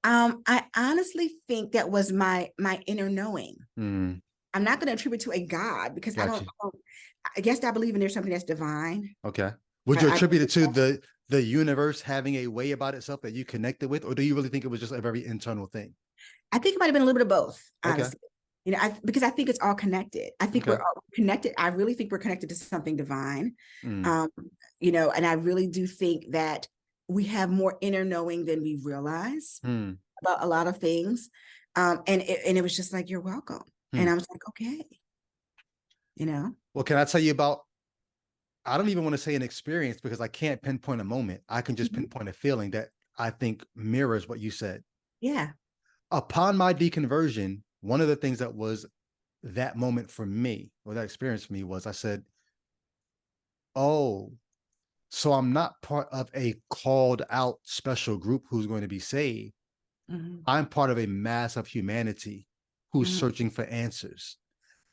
I honestly think that was my inner knowing. I'm not going to attribute to a God because I guess I believe in there's something that's divine. Okay. Would you I attribute it to the universe having a way about itself that you connected with, or do you really think it was just a very internal thing? I think it might have been a little bit of both, Okay. honestly. Because I think it's all connected. I think we're Okay. all connected. I really think we're connected to something divine. Mm. Um, and I really do think that we have more inner knowing than we realize Mm. about a lot of things. And it was just like, you're welcome. And Mm. I was like, okay. Well, can I tell you about, I don't even want to say an experience because I can't pinpoint a moment. I can just Mhm. pinpoint a feeling that I think mirrors what you said. Yeah. Upon my deconversion, one of the things that was that moment for me, or that experience for me, was I said, oh, so I'm not part of a called out special group who's going to be saved. Mhm. I'm part of a mass of humanity who's Mhm. searching for answers.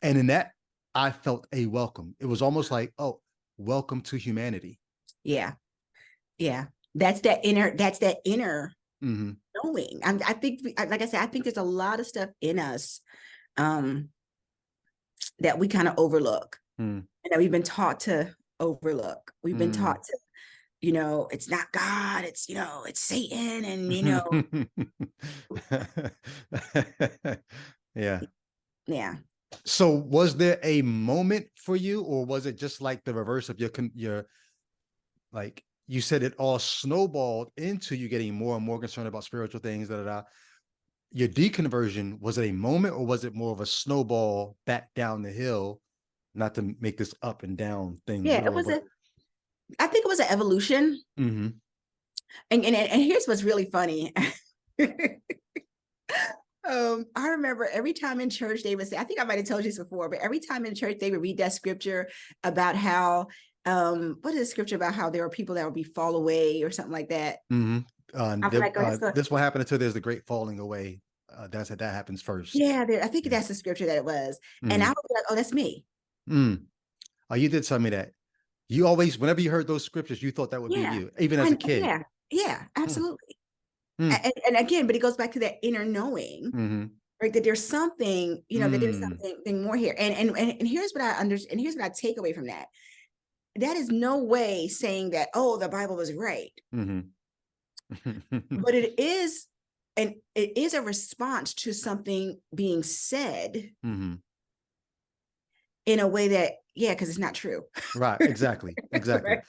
And in that, I felt a welcome. It was almost like, oh, welcome to humanity. Yeah. Yeah. That's that inner Mm-hmm. knowing. I think, like I said, I think there's a lot of stuff in us um, that we kind of overlook, Mm. and that we've been taught to overlook. We've been Mm. taught to, it's not God, it's Satan, and Yeah. yeah. So was there a moment for you, or was it just like the reverse of your, like you said, it all snowballed into you getting more and more concerned about spiritual things, your deconversion, was it a moment, or was it more of a snowball back down the hill? Not to make this up and down thing Yeah, more, but I think it was an evolution. mm-hmm. And here's what's really funny. I remember every time in church they would say, I think I might have told you this before, but every time in church they would read that scripture about how, what is the scripture about how there are people that will be fall away or something like that? Mm-hmm. I'm like, oh, This will happen until there's the great falling away. That happens first. yeah, I think Yeah. that's the scripture that it was. And I Mm-hmm. would be like, oh, that's me. Mm. Oh, you did tell me that. You always, whenever you heard those scriptures, you thought that would be Yeah. you, even as a kid. Yeah, Mm. absolutely. Mm. And again, but it goes back to that inner knowing, Mm-hmm. right? That there's something, that there's Mm. something more here. And here's what I understand, and here's what I take away from that. That is no way saying that, oh, the Bible was right. Mm-hmm. But it is a response to something being said Mm-hmm. in a way that, yeah, because it's not true. Right. Exactly. Exactly. Right?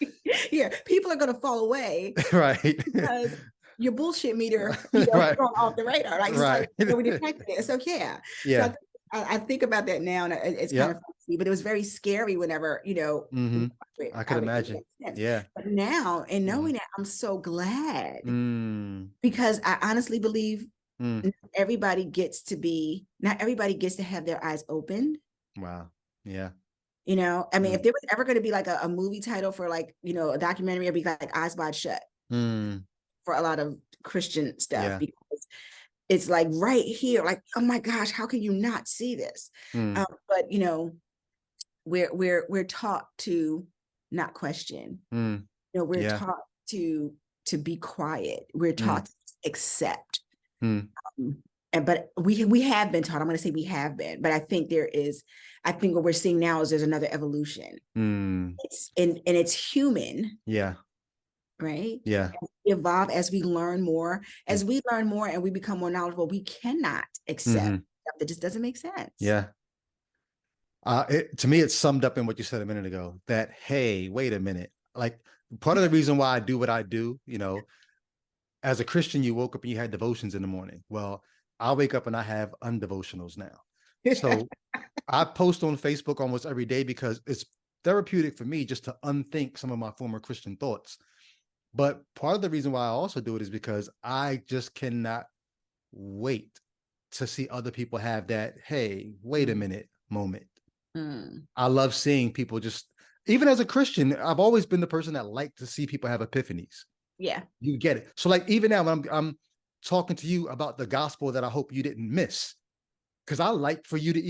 Yeah, people are going to fall away Right. because your bullshit meter, Right. going off the radar. Like it's like, Right. we detected it. So yeah. So Yeah. I think about that now, and it's kind Yep. of funny, but it was very scary whenever Mm-hmm. I could I would imagine. make sense. Yeah. But now, in Mm-hmm. knowing that, I'm so glad, Mm. because I honestly believe Mm. not everybody gets to have their eyes opened. Wow. Yeah. I mean, if Mm. there was ever going to be like a movie title for, like, a documentary, it'd be like Eyes Wide Shut Mm. for a lot of Christian stuff, Yeah. because it's like right here, like, oh my gosh, how can you not see this? Mm. But we're taught to not question. Mm. We're Yeah. taught to be quiet. We're Mm. taught to accept. Mm. But we have been taught. I'm going to say we have been, but I think what we're seeing now is there's another evolution. Mm. It's human, Yeah. right? Yeah. We evolve as we learn more. Mm. As we learn more and we become more knowledgeable, we cannot accept Mm-hmm. stuff that just doesn't make sense. Yeah. To me, it's summed up in what you said a minute ago, that, hey, wait a minute. Like, part of the reason why I do what I do, as a Christian, you woke up and you had devotions in the morning. Well, I wake up and I have undevotionals now. So I post on Facebook almost every day because it's therapeutic for me just to unthink some of my former Christian thoughts. But part of the reason why I also do it is because I just cannot wait to see other people have that, hey, wait a minute moment. Mm. I love seeing people just, even as a Christian, I've always been the person that liked to see people have epiphanies. Yeah. You get it. So like, even now when I'm talking to you about the gospel that I hope you didn't miss, because I like for you to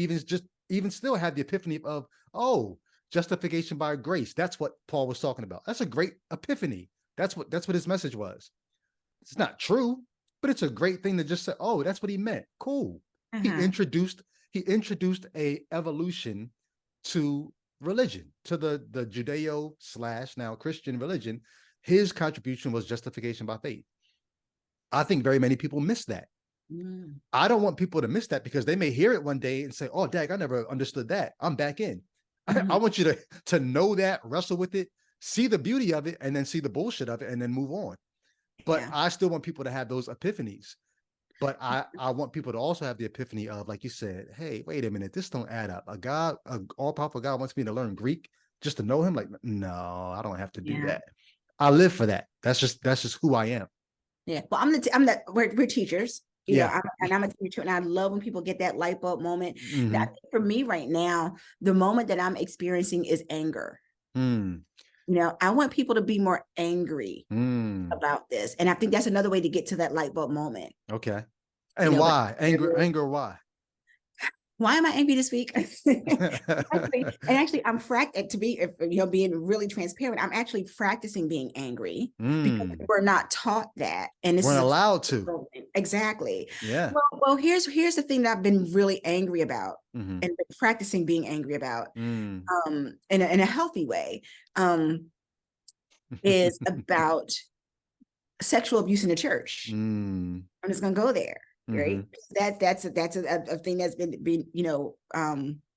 even still have the epiphany of, oh, justification by grace. That's what Paul was talking about. That's a great epiphany. That's what his message was. It's not true, but it's a great thing to just say, oh, that's what he meant. Cool. Uh-huh. He introduced a evolution to religion, to the Judeo / now Christian religion. His contribution was justification by faith. I think very many people miss that. I don't want people to miss that, because they may hear it one day and say, oh, dag, I never understood that. I'm back in. I want you to know that, wrestle with it, see the beauty of it, and then see the bullshit of it, and then move on. But I still want people to have those epiphanies. But I want people to also have the epiphany of, like you said, hey, wait a minute, this don't add up. An all-powerful God wants me to learn Greek just to know him? Like, no, I don't have to do that. I live for that. That's just who I am. Yeah. Well, we're teachers, you know, I'm a teacher, and I love when people get that light bulb moment. Now, I think for me right now, the moment that I'm experiencing is anger. You know, I want people to be more angry about this. And I think that's another way to get to that light bulb moment. Okay. And why? Anger, why? Why am I angry this week? actually, I'm being really transparent. I'm actually practicing being angry because we're not taught that, and this we're allowed to. Exactly. Yeah. Well, here's the thing that I've been really angry about, and been practicing being angry about, in a healthy way, is about sexual abuse in the church. I'm just gonna go there. Right. That's a thing that's been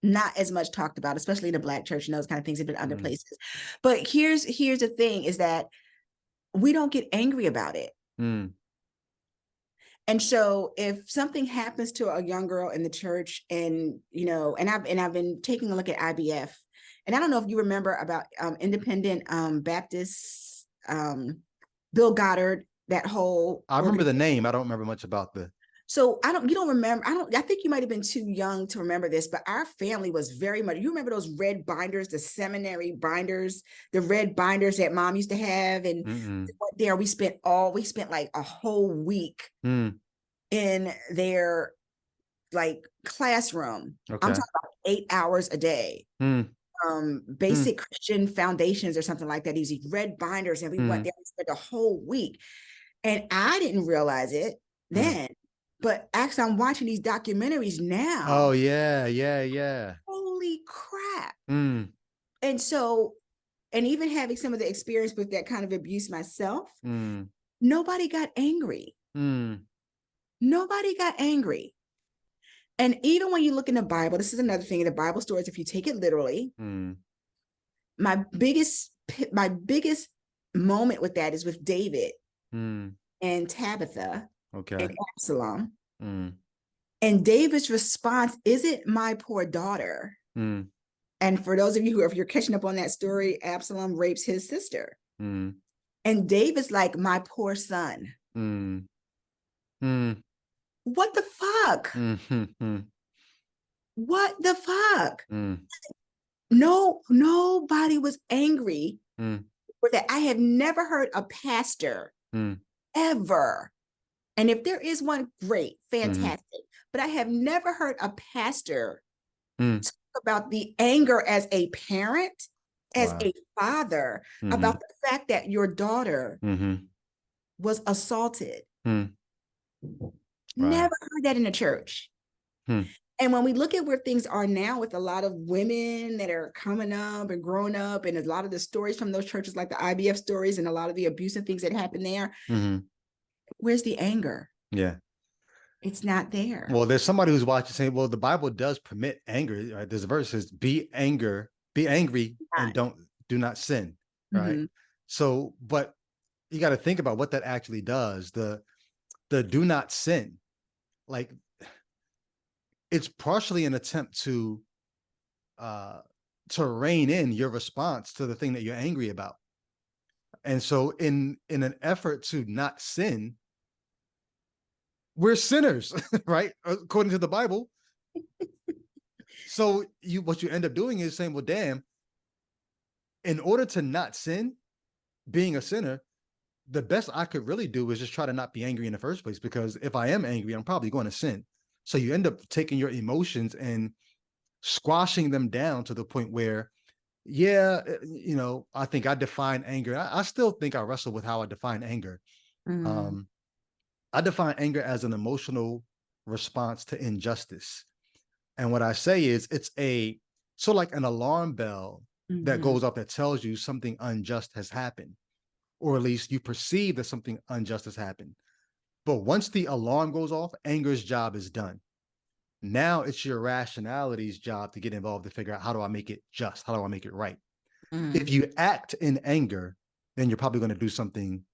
not as much talked about, especially in the Black church, and those kind of things have been other places. But here's the thing, is that we don't get angry about it. And so if something happens to a young girl in the church, and I've been taking a look at IBF, and I don't know if you remember about independent Baptist, Bill Goddard, that whole. I remember the name. I don't remember much about the. So you don't remember, I think you might've been too young to remember this, but our family was very much, you remember those red binders, the seminary binders, the red binders that mom used to have. And there we spent like a whole week in their like classroom. Okay. I'm talking about 8 hours a day. Basic Christian foundations or something like that. These red binders, and we went there and spent a whole week. And I didn't realize it then. But actually, I'm watching these documentaries now. Oh, yeah. Holy crap. And so, and even having some of the experience with that kind of abuse myself, nobody got angry. Nobody got angry. And even when you look in the Bible, this is another thing in the Bible stories, if you take it literally, my biggest moment with that is with David and Tabitha. Okay. And Absalom. And David's response, is it my poor daughter? And for those of you if you're catching up on that story, Absalom rapes his sister. And David's like, my poor son. What the fuck? What the fuck? No, nobody was angry for that. I have never heard a pastor ever. And if there is one, great, fantastic. But I have never heard a pastor talk about the anger as a parent, as a father, about the fact that your daughter was assaulted. Never heard that in the church. And when we look at where things are now, with a lot of women that are coming up and growing up, and a lot of the stories from those churches, like the IBF stories, and a lot of the abuse and things that happen there, where's the anger? Yeah. It's not there. Well, there's somebody who's watching saying, well, the Bible does permit anger. Right? There's a verse that says, be angry and do not sin. Right. So, but you got to think about what that actually does. The do not sin, like, it's partially an attempt to rein in your response to the thing that you're angry about. And so in an effort to not sin, we're sinners, right? According to the Bible. So what you end up doing is saying, well, damn, in order to not sin, being a sinner, the best I could really do is just try to not be angry in the first place, because if I am angry, I'm probably going to sin. So you end up taking your emotions and squashing them down to the point where, I think I define anger. I still think I wrestle with how I define anger. I define anger as an emotional response to injustice. And what I say is it's a So like an alarm bell that Mhm. goes off that tells you something unjust has happened, or at least you perceive that something unjust has happened. But once the alarm goes off, anger's job is done. Now it's your rationality's job to get involved to figure out, how do I make it just? How do I make it right? If Mm. you act in anger, then you're probably going to do something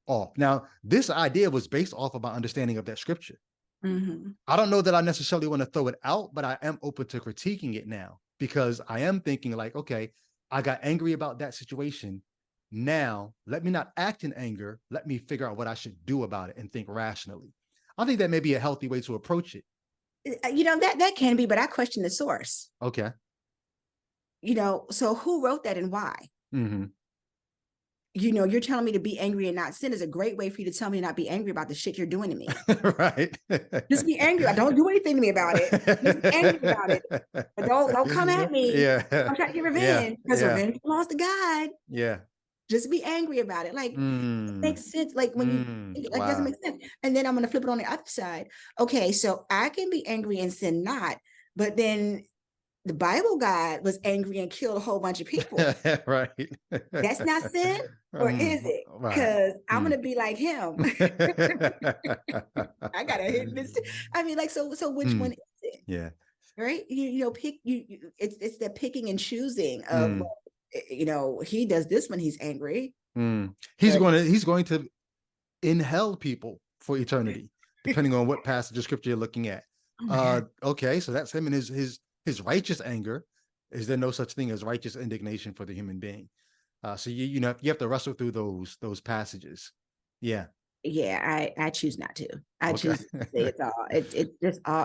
off. Now, this idea was based off of my understanding of that scripture. Mhm. I don't know that I necessarily want to throw it out, but I am open to critiquing it now, because I am thinking like, okay, I got angry about that situation. Now, let me not act in anger. Let me figure out what I should do about it and think rationally. I think that may be a healthy way to approach it. That can be, but I question the source. Okay. So who wrote that and why? Mm-hmm. You're telling me to be angry and not sin is a great way for you to tell me to not be angry about the shit you're doing to me. Right. Just be angry. Don't do anything to me about it. Just be angry about it. But don't come at me. Yeah. I'm trying to get Yeah. revenge, because Yeah. revenge belongs to God. Yeah. Just be angry about it. Like, it Mm. makes sense. Like when you like, it doesn't Wow. make sense. And then I'm gonna flip it on the other side. Okay, so I can be angry and sin not, but then the Bible God was angry and killed a whole bunch of people. Right. That's not sin, or is it? Right. Because I'm Mm. gonna be like him. I gotta hit this. I mean, like, so which one Mm. is it? Yeah. Right? Pick it's the picking and choosing of, Mm. well, he does this when he's angry, Mm. but He's going to in hell people for eternity, depending on what passage of scripture you're looking at. oh my God. Okay, so that's him and his righteous anger. Is there no such thing as righteous indignation for the human being? So you have to wrestle through those passages. Yeah. Yeah, I choose not to. I Okay. choose to say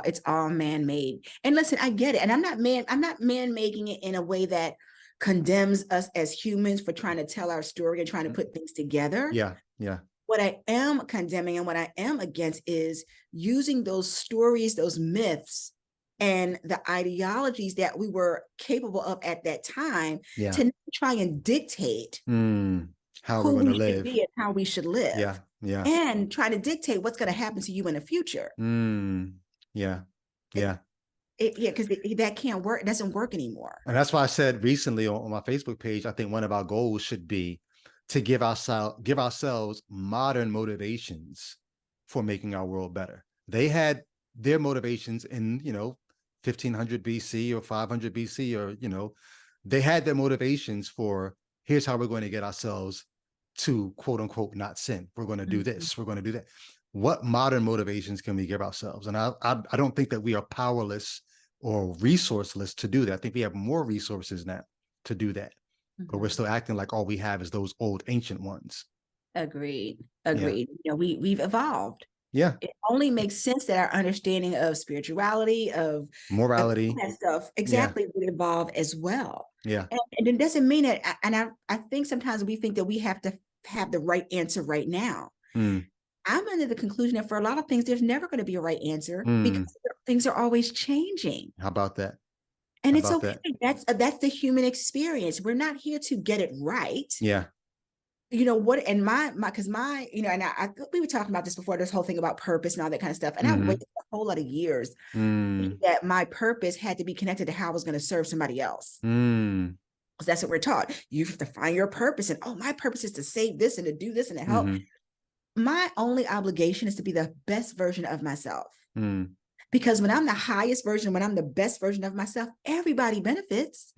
it's all man-made. And listen, I get it. And I'm not man-making it in a way that condemns us as humans for trying to tell our story and trying to put things together. Yeah. Yeah. What I am condemning and what I am against is using those stories, those myths, and the ideologies that we were capable of at that time Yeah. to try and dictate How we're who going to we should live. be and how we should live, Yeah. Yeah. and try to dictate what's going to happen to you in the future. Yeah. It, Yeah. yeah, because that can't work. It doesn't work anymore. And that's why I said recently on my Facebook page, I think one of our goals should be to give ourselves modern motivations for making our world better. They had their motivations in 1500 BC or 500 BC, or they had their motivations for, here's how we're going to get ourselves to quote unquote not sin. We're going to do this. We're going to do that. What modern motivations can we give ourselves? And I don't think that we are powerless or resourceless to do that. I think we have more resources now to do that, but we're still acting like all we have is those old ancient ones. Agreed. Yeah. We've evolved. Yeah. It only makes sense that our understanding of spirituality, of Morality. that stuff, Yeah. exactly, would evolve as well. Yeah. And it doesn't mean that. And I think sometimes we think that we have to have the right answer right now. I'm under the conclusion that for a lot of things, there's never going to be a right answer, because things are always changing. How about that? And How it's about okay. that? That's the human experience. We're not here to get it right. Yeah. What, and because and I we were talking about this before, this whole thing about purpose and all that kind of stuff. And I wasted a whole lot of years that my purpose had to be connected to how I was going to serve somebody else. Because that's what we're taught. You have to find your purpose, and my purpose is to save this and to do this and to help. My only obligation is to be the best version of myself. Because when I'm the highest version, when I'm the best version of myself, everybody benefits.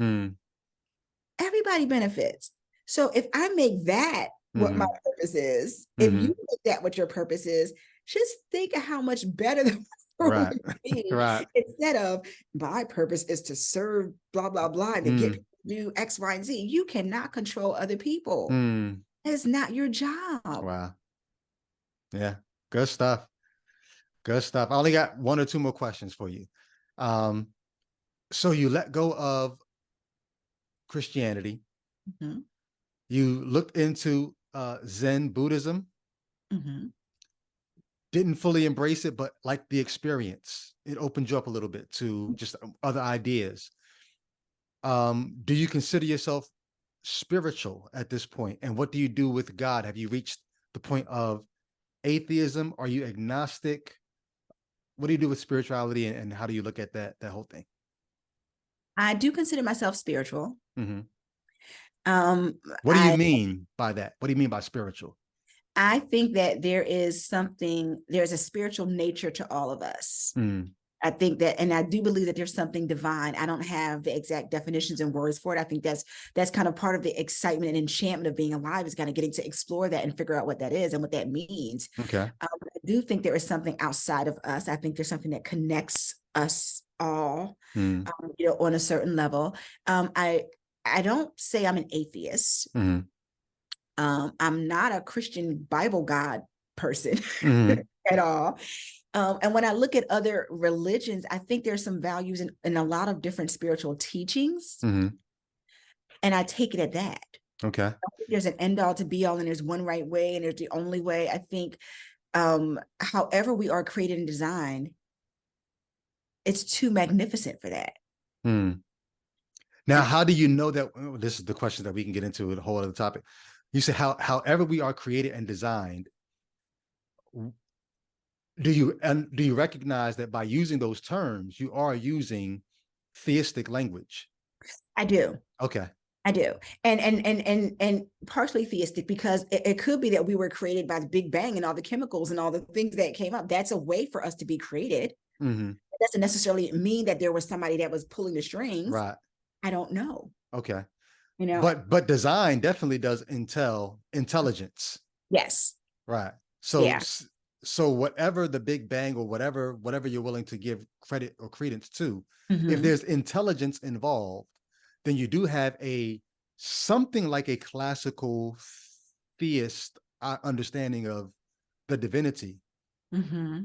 Everybody benefits. So if I make that what my purpose is, if you make that what your purpose is, just think of how much better the world would be. Right. Instead of, my purpose is to serve blah, blah, blah, and to get people to do X, Y, and Z. You cannot control other people. That is not your job. Wow. Yeah. Good stuff. Good stuff. I only got one or two more questions for you. So you let go of Christianity. You looked into Zen Buddhism. Didn't fully embrace it, but like the experience, it opened you up a little bit to just other ideas. Do you consider yourself spiritual at this point? And what do you do with God? Have you reached the point of atheism? Are you agnostic? What do you do with spirituality, and how do you look at that whole thing? I do consider myself spiritual. Mhm. Um, What do you I mean by that? What do you mean by spiritual? I think that there's a spiritual nature to all of us. Mm. I think that, and I do believe that there's something divine. I don't have the exact definitions and words for it. I think that's kind of part of the excitement and enchantment of being alive, is kind of getting to explore that and figure out what that is and what that means. Okay. I do think there is something outside of us. I think there's something that connects us all, Mm. on a certain level. I don't say I'm an atheist. Mhm. I'm not a Christian Bible God person Mhm. at all. And when I look at other religions, I think there's some values in a lot of different spiritual teachings, Mhm. and I take it at that. Okay. I don't think there's an end all to be all, and there's one right way, and there's the only way. I think, however we are created and designed, it's too magnificent for that. Mm. Now, how do you know that? Oh, this is the question that we can get into with a whole other topic. You say however we are created and designed. Do you recognize that by using those terms, you are using theistic language? I do. Okay. I do. And partially theistic, because it could be that we were created by the Big Bang and all the chemicals and all the things that came up. That's a way for us to be created. Mm-hmm. It doesn't necessarily mean that there was somebody that was pulling the strings. Right. I don't know. Okay. You know, But design definitely does entail intelligence. yes. Right. So Yeah. so whatever the Big Bang or whatever you're willing to give credit or credence to, if Mm-hmm. there's intelligence involved, then you do have a something like a classical theist understanding of the divinity. Mm-hmm.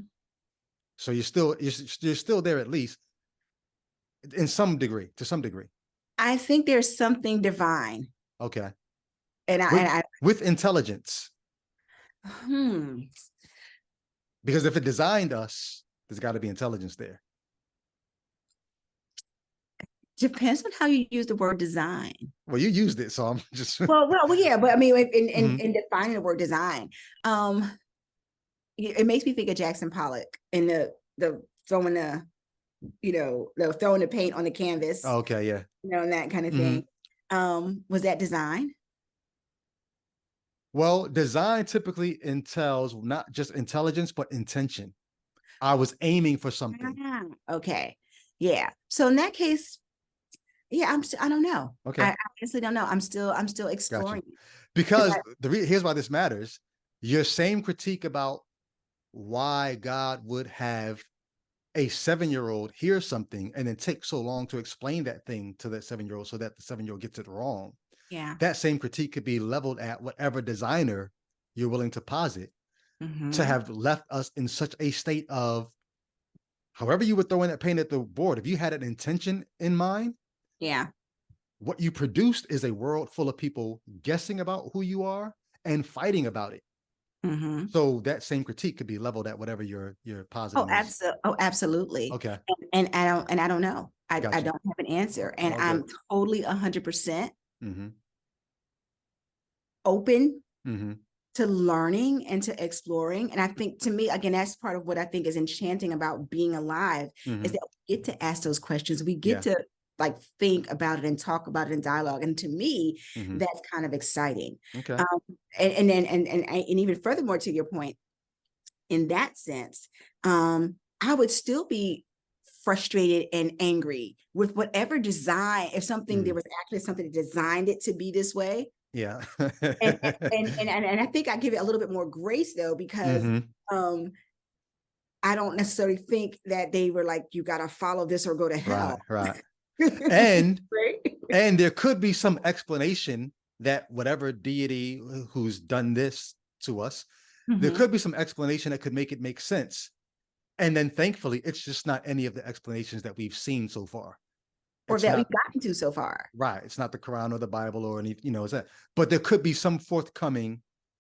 So you're still there, at least in some degree, to some degree. I think there's something divine. Okay. And I, With and I with intelligence. hmm. Because if it designed us, there's got to be intelligence there. Depends on how you use the word design. Well, you used it, so I'm just Well, yeah, but I mean, Mhm. in defining the word design, it makes me think of Jackson Pollock and the throwing the throwing the paint on the canvas, Oh, okay, yeah. and that kind of Hmm. thing. Was that design? Well, design typically entails not just intelligence, but intention. I was aiming for something. Ah, okay. Yeah. So in that case, yeah, I don't know. Okay, I honestly don't know. I'm still got you. exploring because Because here's why this matters. Your same critique about why God would have a 7-year-old hear something and then take so long to explain that thing to that 7-year-old so that the 7-year-old gets it wrong. yeah. That same critique could be leveled at whatever designer you're willing to posit to Mm-hmm. have left us in such a state of however you were throwing that paint at the board. If you had an intention in mind, Yeah. what you produced is a world full of people guessing about who you are and fighting about it. Mm-hmm. So that same critique could be leveled at whatever you're positing is. Absolutely. Okay, And I don't know. I got you. don't have an answer. And All good. I'm totally 100% Mm-hmm. open Mm-hmm. to learning and to exploring. And I think, to me, again, that's part of what I think is enchanting about being alive, Mm-hmm. is that we get to ask those questions. We get Yeah. to like think about it and talk about it in dialogue. And to me, Mm-hmm. that's kind of exciting. Okay. Um, and then and even furthermore, to your point, in that sense, I would still be frustrated and angry with whatever design, if something there Mm. was actually something that designed it to be this way. Yeah. And I think I give it a little bit more grace, though, because Mm-hmm. um I don't necessarily think that they were like, you got to follow this or go to Right. hell. Right. And Right? and there could be some explanation that whatever deity who's done this to us, there Mhm. could be some explanation that could make it make sense. And then thankfully, it's just not any of the explanations that we've seen so far. Or It's that we've not gotten to so far. right. It's not the Quran or the Bible or any, it's that. But there could be some forthcoming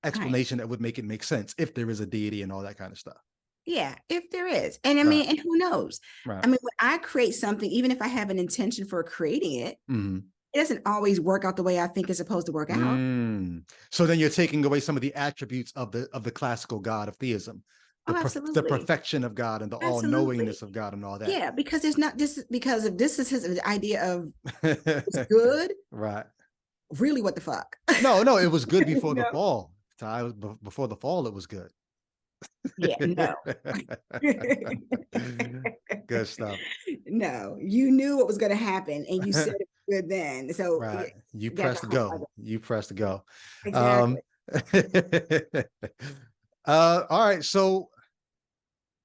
Right. explanation that would make it make sense if there is a deity and all that kind of stuff. Yeah, if there is. And I Right. mean, and who knows? Right. I mean, when I create something, even if I have an intention for creating it, Mm-hmm. it doesn't always work out the way I think it's supposed to work out. Mm. So then you're taking away some of the attributes of the classical God of theism. Oh, the absolutely. perfection of God and the Absolutely. all-knowingness of God and all that. Yeah, because there's not this, because if this is his idea of it's good, Right. really what the fuck? No, it was good You before the know? fall. Before the fall, it was good. Yeah, no. Good stuff. No, you knew what was going to happen and you said it was good then. So yeah, Right. You that's a pressed whole go. other. You pressed go. Exactly. Um, all right. So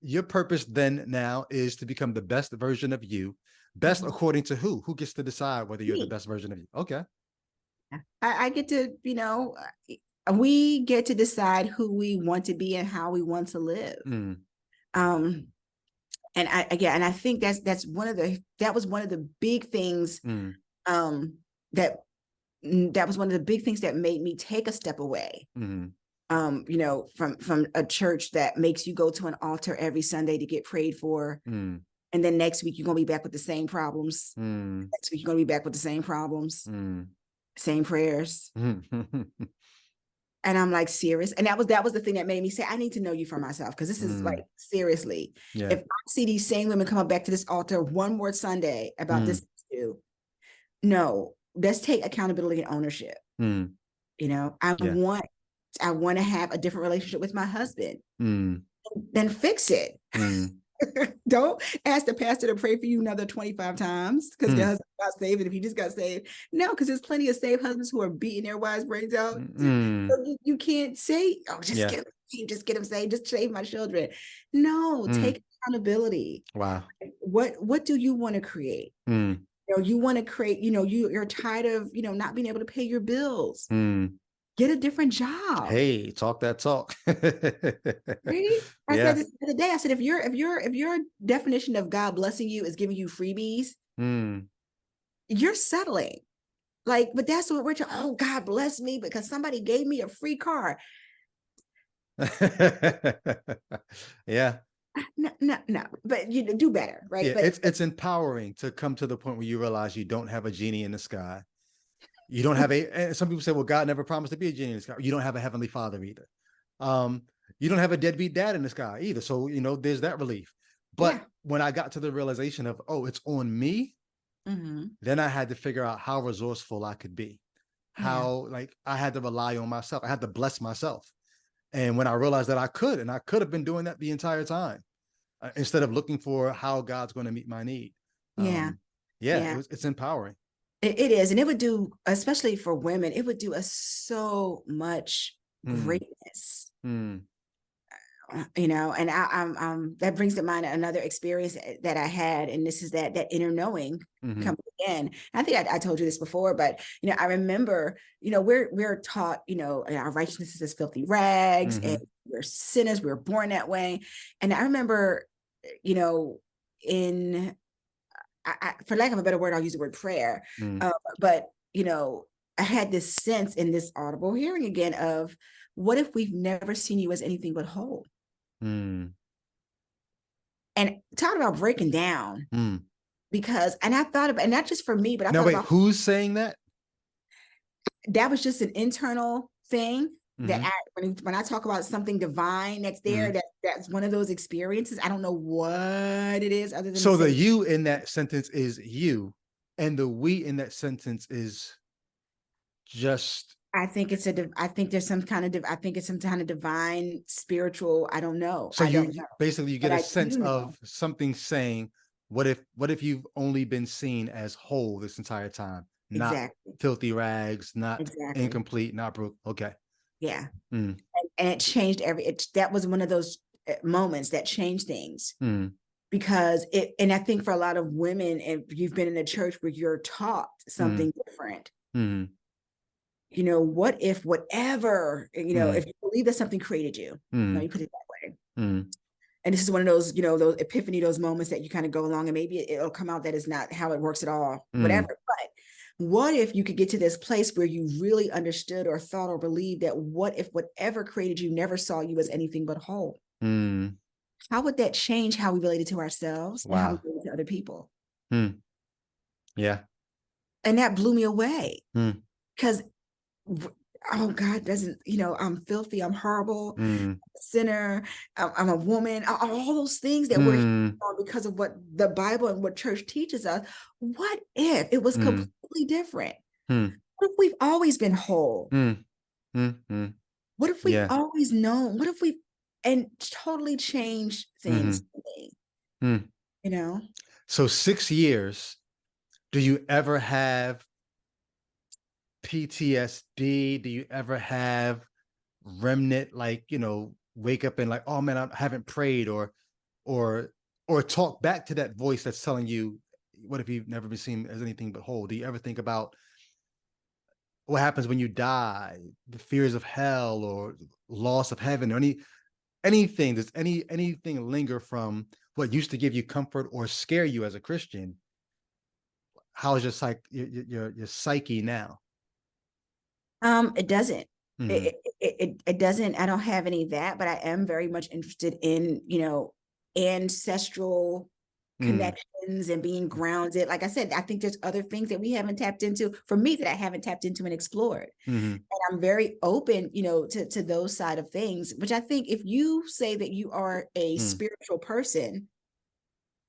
your purpose then now is to become the best version of you. Best Mhm. according to who? Who gets to decide whether you're the Me. best version of you? Okay. I get to, we get to decide who we want to be and how we want to live. Mm, Um, and I think that's one of the, that was one of the big things, mm, um, that that was one of the big things that made me take a step away, mm, from a church that makes you go to an altar every Sunday to get prayed for. mm, And then next week, you're going to be back with the same problems. mm, Next week, you're going to be back with the same problems, mm, same prayers. mm, And I'm like, serious. And that was the thing that made me say, I need to know you for myself. Because this is like, mm. seriously, Yeah. if I see these same women come up back to this altar one more Sunday about Mm, this issue, no, let's take accountability and ownership. mm. I Yeah. want to have a different relationship with my husband. Mm, Then fix it. mm, Don't ask the pastor to pray for you another 25 times because your mm, husband got saved and if he just got saved. No, because there's plenty of saved husbands who are beating their wives' brains out. mm. So you can't say, oh, Yeah. just get him saved, just save my children. No, Mm. take accountability. Wow. What do you want to create? Mm, You want to create, you're tired of, not being able to pay your bills. mm. Get a different job. Hey, talk that talk. Right? I said Yeah. this the other day. I said, if your definition of God blessing you is giving you freebies, Mm. you're settling. Like, but that's what we're trying. Oh, God bless me because somebody gave me a free car. Yeah. No, no, no. But you do better, right? Yeah. But It's empowering to come to the point where you realize you don't have a genie in the sky. You don't have and some people say, well, God never promised to be a genie in the sky. You don't have a heavenly father either. Um, you don't have a deadbeat dad in the sky either. So, there's that relief. yeah. But when I got to the realization of, oh, it's on me, Mm-hmm. then I had to figure out how resourceful I could be. Yeah. How, like, I had to rely on myself. I had to bless myself. And when I realized that I could, and I could have been doing that the entire time, instead of looking for how God's going to meet my need. Yeah. Yeah, Yeah. it's empowering. It is. And it would do, especially for women, it would do us so much Mm, greatness. mm, And I'm that brings to mind another experience that I had, and this is that inner knowing mm-hmm, coming in. I think I told you this before, but I remember, we're taught, our righteousness is as filthy rags, and mm-hmm, we're sinners, we're born that way. And I remember, you know, in for lack of a better word, I'll use the word prayer. mm, But I had this sense in this audible hearing again of, what if we've never seen you as anything but whole? mm, And talk about breaking down, mm. because, and I thought about, and not just for me, but I Now, thought wait, about, who's saying that? that was just an internal thing that Mm-hmm, when I talk about something divine that's there, mm. that's one of those experiences. I don't know what it is other than to So the say, you in that sentence is you, and the we in that sentence is just. I think there's some kind of, I think it's some kind of divine spiritual, I don't know. So I don't you know, basically you but get a I sense do know. of something saying, what if you've only been seen as whole this entire time, not Exactly. filthy rags, not Exactly. incomplete, not broke. Okay. Yeah. Mm, And it changed that was one of those moments that changed things. mm, Because and I think for a lot of women, if you've been in a church where you're taught mm, something different, mm, what if whatever, mm, if you believe that something created you, let mm, me put it that way. mm, And this is one of those, those epiphany, those moments that you kind of go along and maybe it'll come out that is not how it works at all, whatever. mm, But what if you could get to this place where you really understood or thought or believed that, what if whatever created you never saw you as anything but whole? mm. How would that change how we related to ourselves and how we Wow. related to other people? Mm, yeah. And that blew me away Mm, because oh, God doesn't, I'm filthy, I'm horrible, Mm, sinner, I'm a woman, all those things that we're mm, on because of what the Bible and what church teaches us. What if it was mm, completely different? mm, What if we've always been whole? mm, mm, mm. What if we've Yeah. always known? What if we and totally changed things Mm, for me, mm. you know? So 6 years, do you ever have PTSD? Do you ever have remnant, like, wake up and like, oh man, I haven't prayed, or or talk back to that voice that's telling you, what if you've never been seen as anything but whole? Do you ever think about what happens when you die, the fears of hell or loss of heaven, or anything, does anything linger from what used to give you comfort or scare you as a Christian? How is your your psyche now? It doesn't. Hmm. It doesn't. I don't have any of that, but I am very much interested in, ancestral Mm, connections and being grounded. Like I said, I think there's other things that we haven't tapped into, for me, that I haven't tapped into and explored. hmm, And I'm very open, to those side of things, which I think if you say that you are a mm, spiritual person,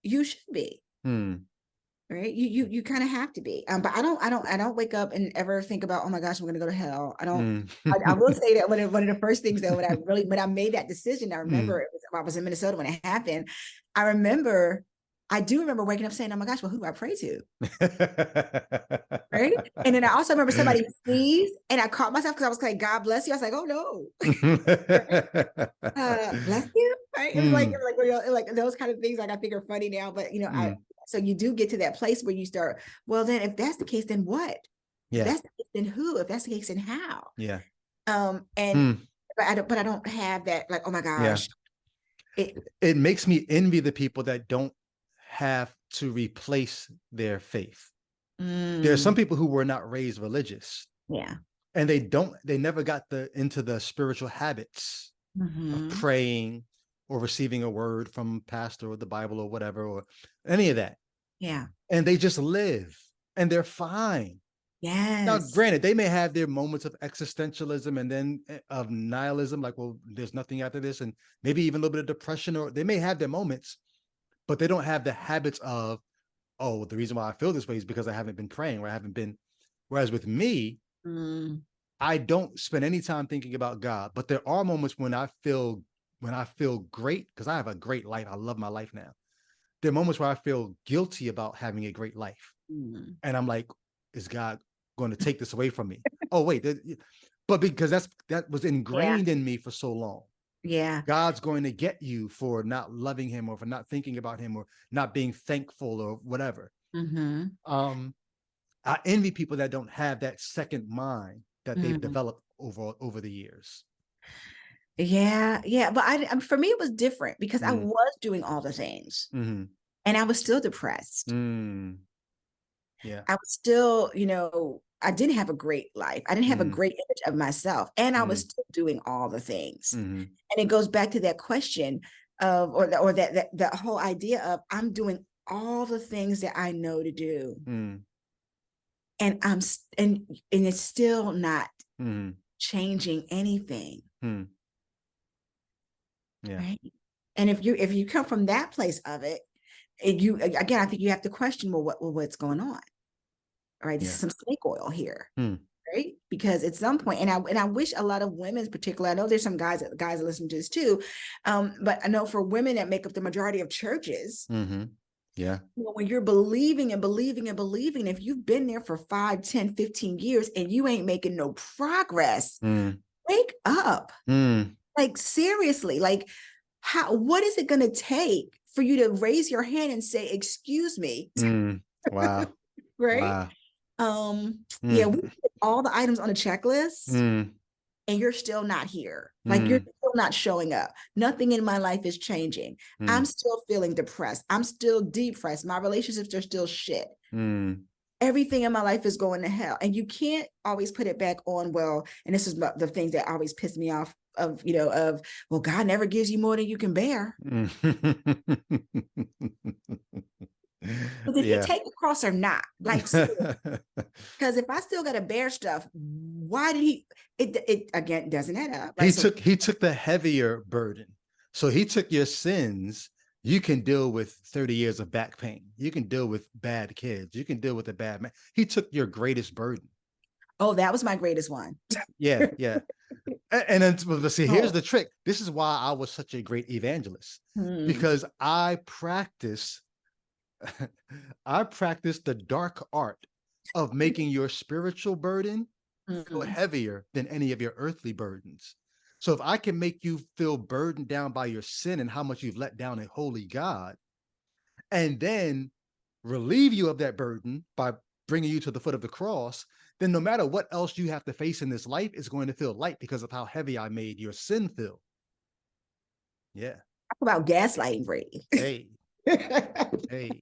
you should be. mm, Right. You kind of have to be. But I don't wake up and ever think about, oh my gosh, I'm gonna go to hell. I don't. mm. I will say that one of the first things, though, when I made that decision, I remember Mm. I was in Minnesota when it happened. I do remember waking up saying, oh my gosh, well, who do I pray to? Right. And then I also remember somebody sneezed and I caught myself because I was like, God bless you. I was like, oh no. Right? Bless you. Right. Mm, Like those kind of things, like I think are funny now, but mm. so you do get to that place where you start, well, then if that's the case, then what? If Yeah, that's the case, then who? If that's the case, then how? yeah. And Mm, but I don't have that, like, oh my yeah. gosh. It It makes me envy the people that don't have to replace their faith. There are some mm, people who were not raised religious, yeah. and they never got into the spiritual habits of Mm-hmm. praying or receiving a word from pastor or the Bible or whatever, or any of that. Yeah. And they just live and they're fine. Now, Yes. granted, they may have their moments of existentialism and then of nihilism, like, well, there's nothing after this, and maybe even a little bit of depression, or they may have their moments, but they don't have the habits of, oh, the reason why I feel this way is because I haven't been praying, or I haven't been. Whereas with me, Mm, I don't spend any time thinking about God, but there are moments when I feel great, because I have a great life. I love my life now. There are moments where I feel guilty about having a great life. mm. And I'm like, is God going to take this away from me? Oh, wait. But because that was Yeah. ingrained in me for so long. Yeah. God's going to get you for not loving him, or for not thinking about him, or not being thankful, or whatever. Mm-hmm. Um, I envy people that don't have that second mind that they've Mm. developed over the years. Yeah. Yeah. But for me, it was different because I Mm, was doing all the things mm, and I was still depressed. mm, yeah. I was still, I didn't have a great life. I didn't have a Mm, great image of myself. And I was mm, still doing all the things. mm, And it goes back to that question of, or that whole idea of, I'm doing all the things that I know to do. mm, And and it's still not mm, changing anything. mm, yeah. Right. And if you come from that place of it, you again, I think you have to question, well, what's going on? All right, this is Yeah. some snake oil here. Mm, Right, because at some point, and I wish a lot of women, particularly, I know there's some guys that listen to this too, but I know for women that make up the majority of churches, mm-hmm. Yeah. when you're believing and believing and believing, if you've been there for 5, 10, 15 years and you ain't making no progress, Mm, wake up. mm, Like, seriously, like, what is it going to take for you to raise your hand and say, excuse me? mm. Wow. Right. Wow. Yeah, we Mm, did all the items on the checklist mm, and you're still not here. Like, you're mm, still not showing up. Nothing in my life is changing. I'm mm, still feeling depressed. I'm still depressed. My relationships are still shit. mm, Everything in my life is going to hell. And you can't always put it back on, well, and this is the things that always piss me off of, well, God never gives you more than you can bear. mm. But did he Yeah. take the cross or not? Like, because if I still got to bear stuff, why did it again doesn't add up. Right. He took the heavier burden. So he took your sins. You can deal with 30 years of back pain. You can deal with bad kids. You can deal with a bad man. He took your greatest burden. Oh, that was my greatest one. Yeah, yeah. And then let's see, here's Oh. the trick. This is why I was such a great evangelist, because I practice the dark art of making your spiritual burden feel heavier than any of your earthly burdens. So if I can make you feel burdened down by your sin and how much you've let down a holy God, and then relieve you of that burden by bringing you to the foot of the cross, then no matter what else you have to face in this life, it's going to feel light because of how heavy I made your sin feel. Yeah. Talk about gaslighting, Brady. Hey. Hey.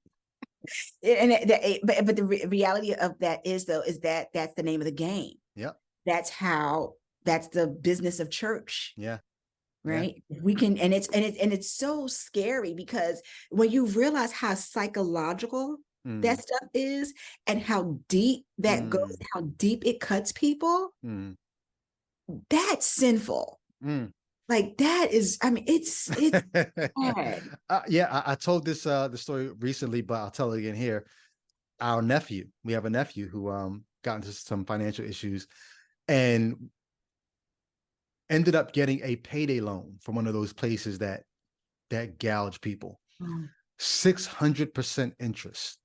But the reality of that is, though, is that that's the name of the game. Yep. That's the business of church. Yeah. Right. Yeah. We can, and it's so scary, because when you realize how psychological that stuff is, and how deep that goes, how deep it cuts people, that's sinful. Like that is, I mean, it's bad. Yeah, I told this the story recently, but I'll tell it again here. We have a nephew who got into some financial issues and ended up getting a payday loan from one of those places that gouge people. 600% interest.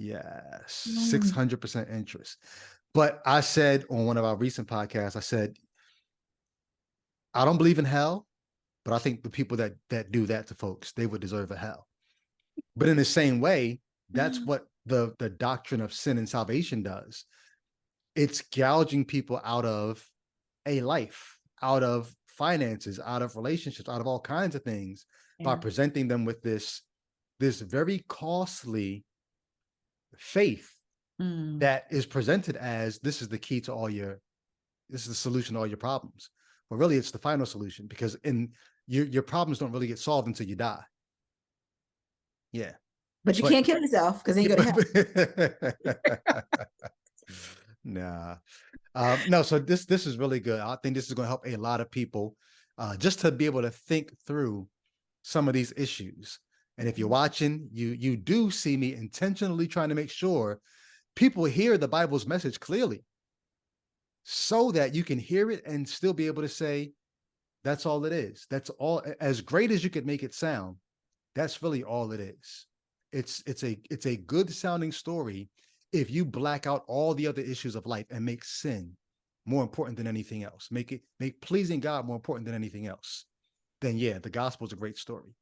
Yes, 600% interest. But I said on one of our recent podcasts, I said, I don't believe in hell, but I think the people that do that to folks, they would deserve a hell. But in the same way, that's what the doctrine of sin and salvation does. It's gouging people out of a life, out of finances, out of relationships, out of all kinds of things, by presenting them with this very costly faith that is presented as this is the key to this is the solution to all your problems. Well, really, it's the final solution, because your problems don't really get solved until you die. Yeah. But you can't kill yourself, because then you go to hell. Nah. No, so this is really good. I think this is going to help a lot of people just to be able to think through some of these issues. And if you're watching, you do see me intentionally trying to make sure people hear the Bible's message clearly, so that you can hear it and still be able to say, that's all it is. That's all. As great as you could make it sound, that's really all it is. It's a good sounding story if you black out all the other issues of life and make sin more important than anything else. Make pleasing God more important than anything else. Then yeah, the gospel is a great story.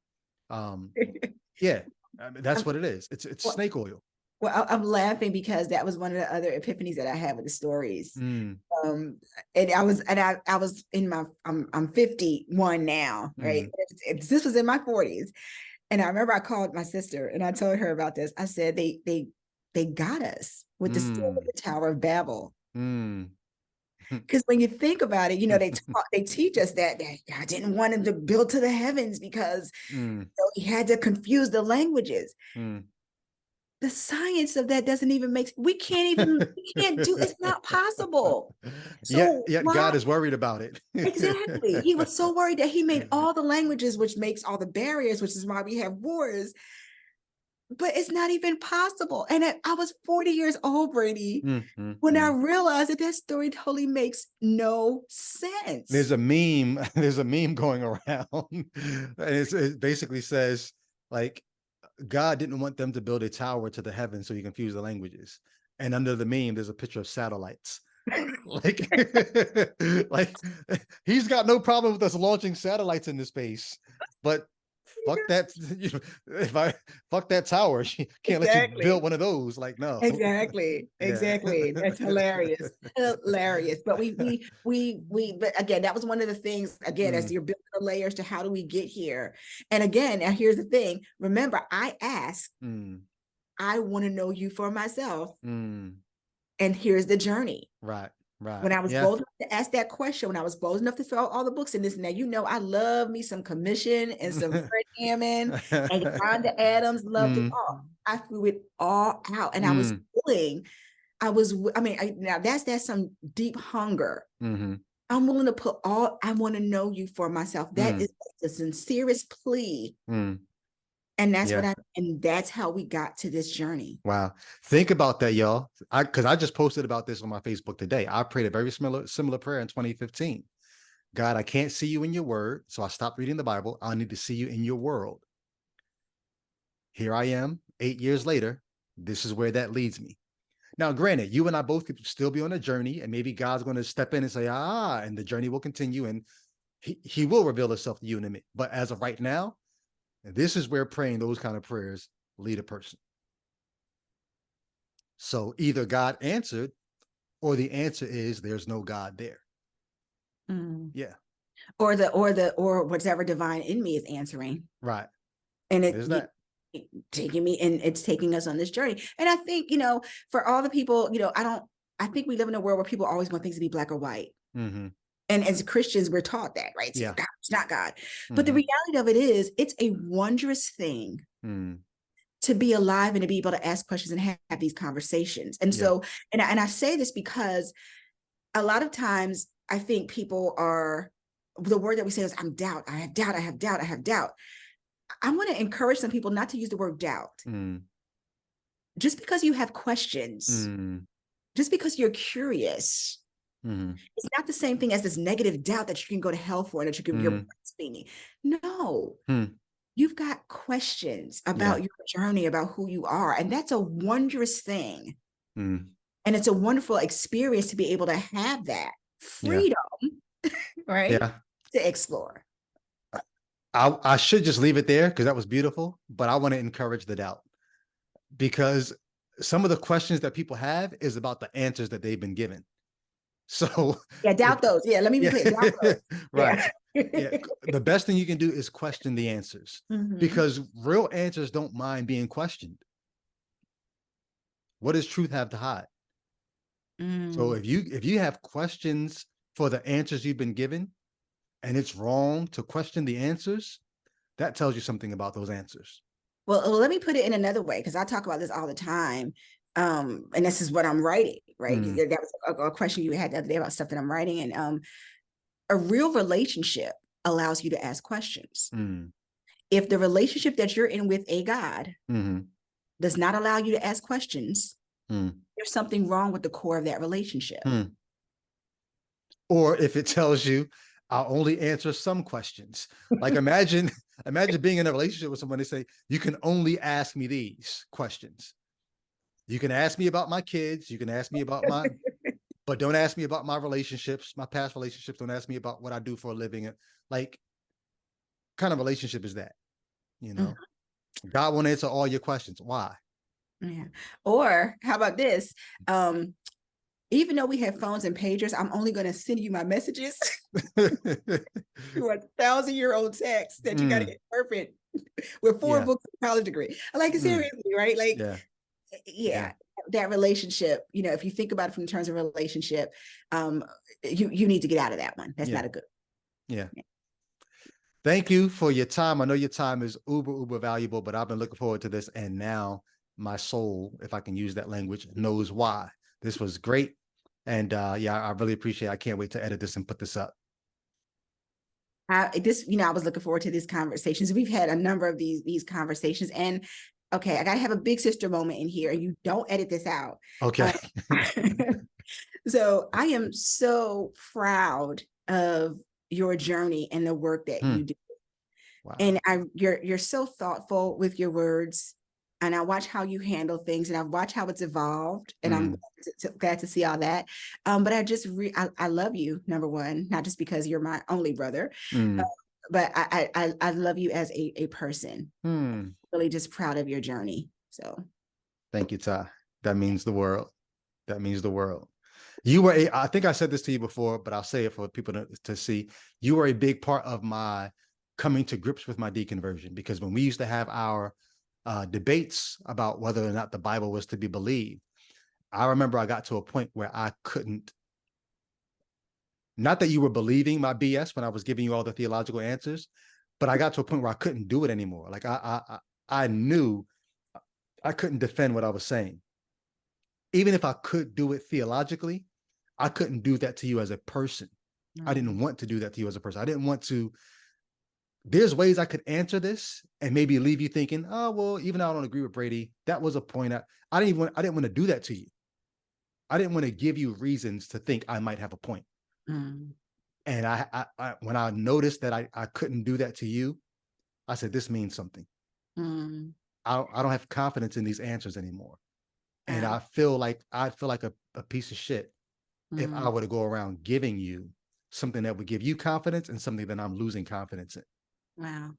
Yeah, I mean, that's what it is. It's snake oil. Well, I'm laughing because that was one of the other epiphanies that I had with the stories. And I was in my, I'm 51 now, right? This was in my 40s. And I remember I called my sister and I told her about this. I said, they got us with the story of the Tower of Babel. Because when you think about it, they teach us that God didn't want him to build to the heavens because he had to confuse the languages. The science of that doesn't even we can't do, it's not possible. So yeah, God is worried about it. Exactly. He was so worried that he made all the languages, which makes all the barriers, which is why we have wars. But it's not even possible. And I was 40 years old, Brady, when I realized that story totally makes no sense. There's a meme going around, and it basically says, like, God didn't want them to build a tower to the heavens so he confused the languages. And under the meme, there's a picture of satellites. like he's got no problem with us launching satellites into space, but fuck that, fuck that tower. She can't let you build one of those. Like, no. Exactly. That's hilarious. But but again, that was one of the things, again, as you're building the layers to how do we get here. And again, now here's the thing. Remember, I asked, I want to know you for myself. And here's the journey. Right. When I was bold enough to ask that question, when I was bold enough to fill out all the books and this and that, I love me some Commission and some Fred Hammond and Yolanda Adams, loved it all. I threw it all out, and I was willing now that's some deep hunger. Mm-hmm. I'm willing to put I want to know you for myself. That is the sincerest plea. And Yeah. and that's how we got to this journey. Wow. Think about that, y'all. Because I just posted about this on my Facebook today. I prayed a very similar prayer in 2015. God, I can't see you in your word, so I stopped reading the Bible. I need to see you in your world. Here I am, 8 years later. This is where that leads me. Now, granted, you and I both could still be on a journey, and maybe God's going to step in and say, and the journey will continue, and he will reveal himself to you and me. But as of right now, this is where praying those kind of prayers lead a person. So either God answered, or the answer is there's no God there. Yeah. Or whatever divine in me is answering. Right. And taking me, and it's taking us on this journey. And I think, for all the people, I think we live in a world where people always want things to be black or white. Mm-hmm. And as Christians, we're taught that, right? Yeah. God, it's not God. But the reality of it is, it's a wondrous thing to be alive and to be able to ask questions and have these conversations. And so, and I say this because a lot of times I think people the word that we say is, I'm doubt. I have doubt. I have doubt. I have doubt. I want to encourage some people not to use the word doubt. Just because you have questions, just because you're curious, it's not the same thing as this negative doubt that you can go to hell for and that you can be blaspheming. No, you've got questions about your journey, about who you are. And that's a wondrous thing. And it's a wonderful experience to be able to have that freedom, right? Yeah. To explore. I should just leave it there because that was beautiful, but I want to encourage the doubt, because some of the questions that people have is about the answers that they've been given. So doubt those. Yeah, let me be clear. Doubt those. Right. Yeah. The best thing you can do is question the answers, because real answers don't mind being questioned. What does truth have to hide? So if you have questions for the answers you've been given, and it's wrong to question the answers, that tells you something about those answers. Well, let me put it in another way, because I talk about this all the time. And this is what I'm writing, right? That was a question you had the other day about stuff that I'm writing. And a real relationship allows you to ask questions. If the relationship that you're in with a God does not allow you to ask questions, there's something wrong with the core of that relationship. Or if it tells you, I'll only answer some questions. Like imagine being in a relationship with someone, they say, you can only ask me these questions. You can ask me about my kids. You can ask me about but don't ask me about my relationships, my past relationships. Don't ask me about what I do for a living. Like, kind of relationship is that? God won't answer all your questions. Why? Yeah. Or how about this? Even though we have phones and pagers, I'm only going to send you my messages through 1,000-year-old text that you got to interpret with 4 books of college degree. Like, seriously, right? Like, that relationship, if you think about it from terms of relationship, you need to get out of that one. That's not a good. Yeah. Thank you for your time. I know your time is uber valuable, but I've been looking forward to this. And now my soul, if I can use that language, knows why. This was great. And I really appreciate it. I can't wait to edit this and put this up. I was looking forward to these conversations. We've had a number of these conversations, and okay, I gotta have a big sister moment in here. You don't edit this out. Okay. So I am so proud of your journey and the work that you do. Wow. And you're so thoughtful with your words, and I watch how you handle things, and I watch how it's evolved, and I'm glad to see all that. But I love you, number one, not just because you're my only brother, but I love you as a person. Really just proud of your journey. So thank you, Ty. That means the world. That means the world. I think I said this to you before, but I'll say it for people to see. You were a big part of my coming to grips with my deconversion, because when we used to have our debates about whether or not the Bible was to be believed, I remember I got to a point where I couldn't, not that you were believing my BS when I was giving you all the theological answers, but I got to a point where I couldn't do it anymore. Like I knew I couldn't defend what I was saying. even if I could do it theologically, I couldn't do that to you as a person. I didn't want to do that to you as a person. I didn't want to. There's ways I could answer this and maybe leave you thinking, oh, well, even though I don't agree with Brady, that was a point. I didn't want to do that to you. I didn't want to give you reasons to think I might have a point. Mm. And when I noticed that I couldn't do that to you, I said, this means something. Mm. I don't have confidence in these answers anymore. And Wow. I'd feel like a piece of shit if I Mm. were to go around giving you something that would give you confidence and something that I'm losing confidence in. Wow.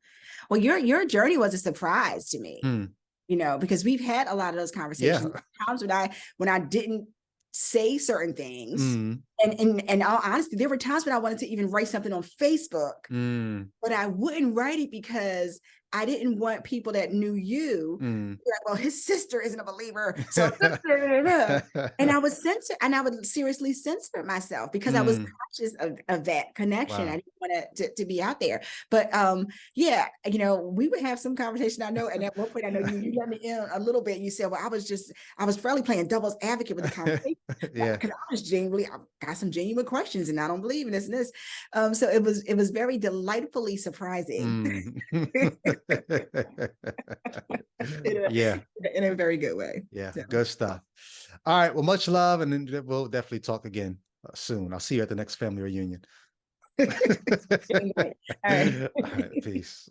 Well, your journey was a surprise to me, Hmm. because we've had a lot of those Yeah. conversations. Times when I didn't say certain things, Mm. and all honesty, there were times when I wanted to even write something on Facebook, Mm. but I wouldn't write it because I didn't want people that knew you Mm. to be like, well, his sister isn't a believer, so and I was censored, and I would seriously censor myself because I was Mm. conscious of that connection. I Wow. didn't want to be out there. But yeah, we would have some conversation. I know, and at one point, I know you let me in a little bit. You said, well, I was fairly playing devil's advocate with the conversation. Yeah. Because I got some genuine questions, and I don't believe in this and this. So it was very delightfully surprising. Mm. in, Yeah. in a very good way. Yeah. So. Good stuff. All right. Well, much love. And then we'll definitely talk again soon. I'll see you at the next family reunion. All right. All right. Peace.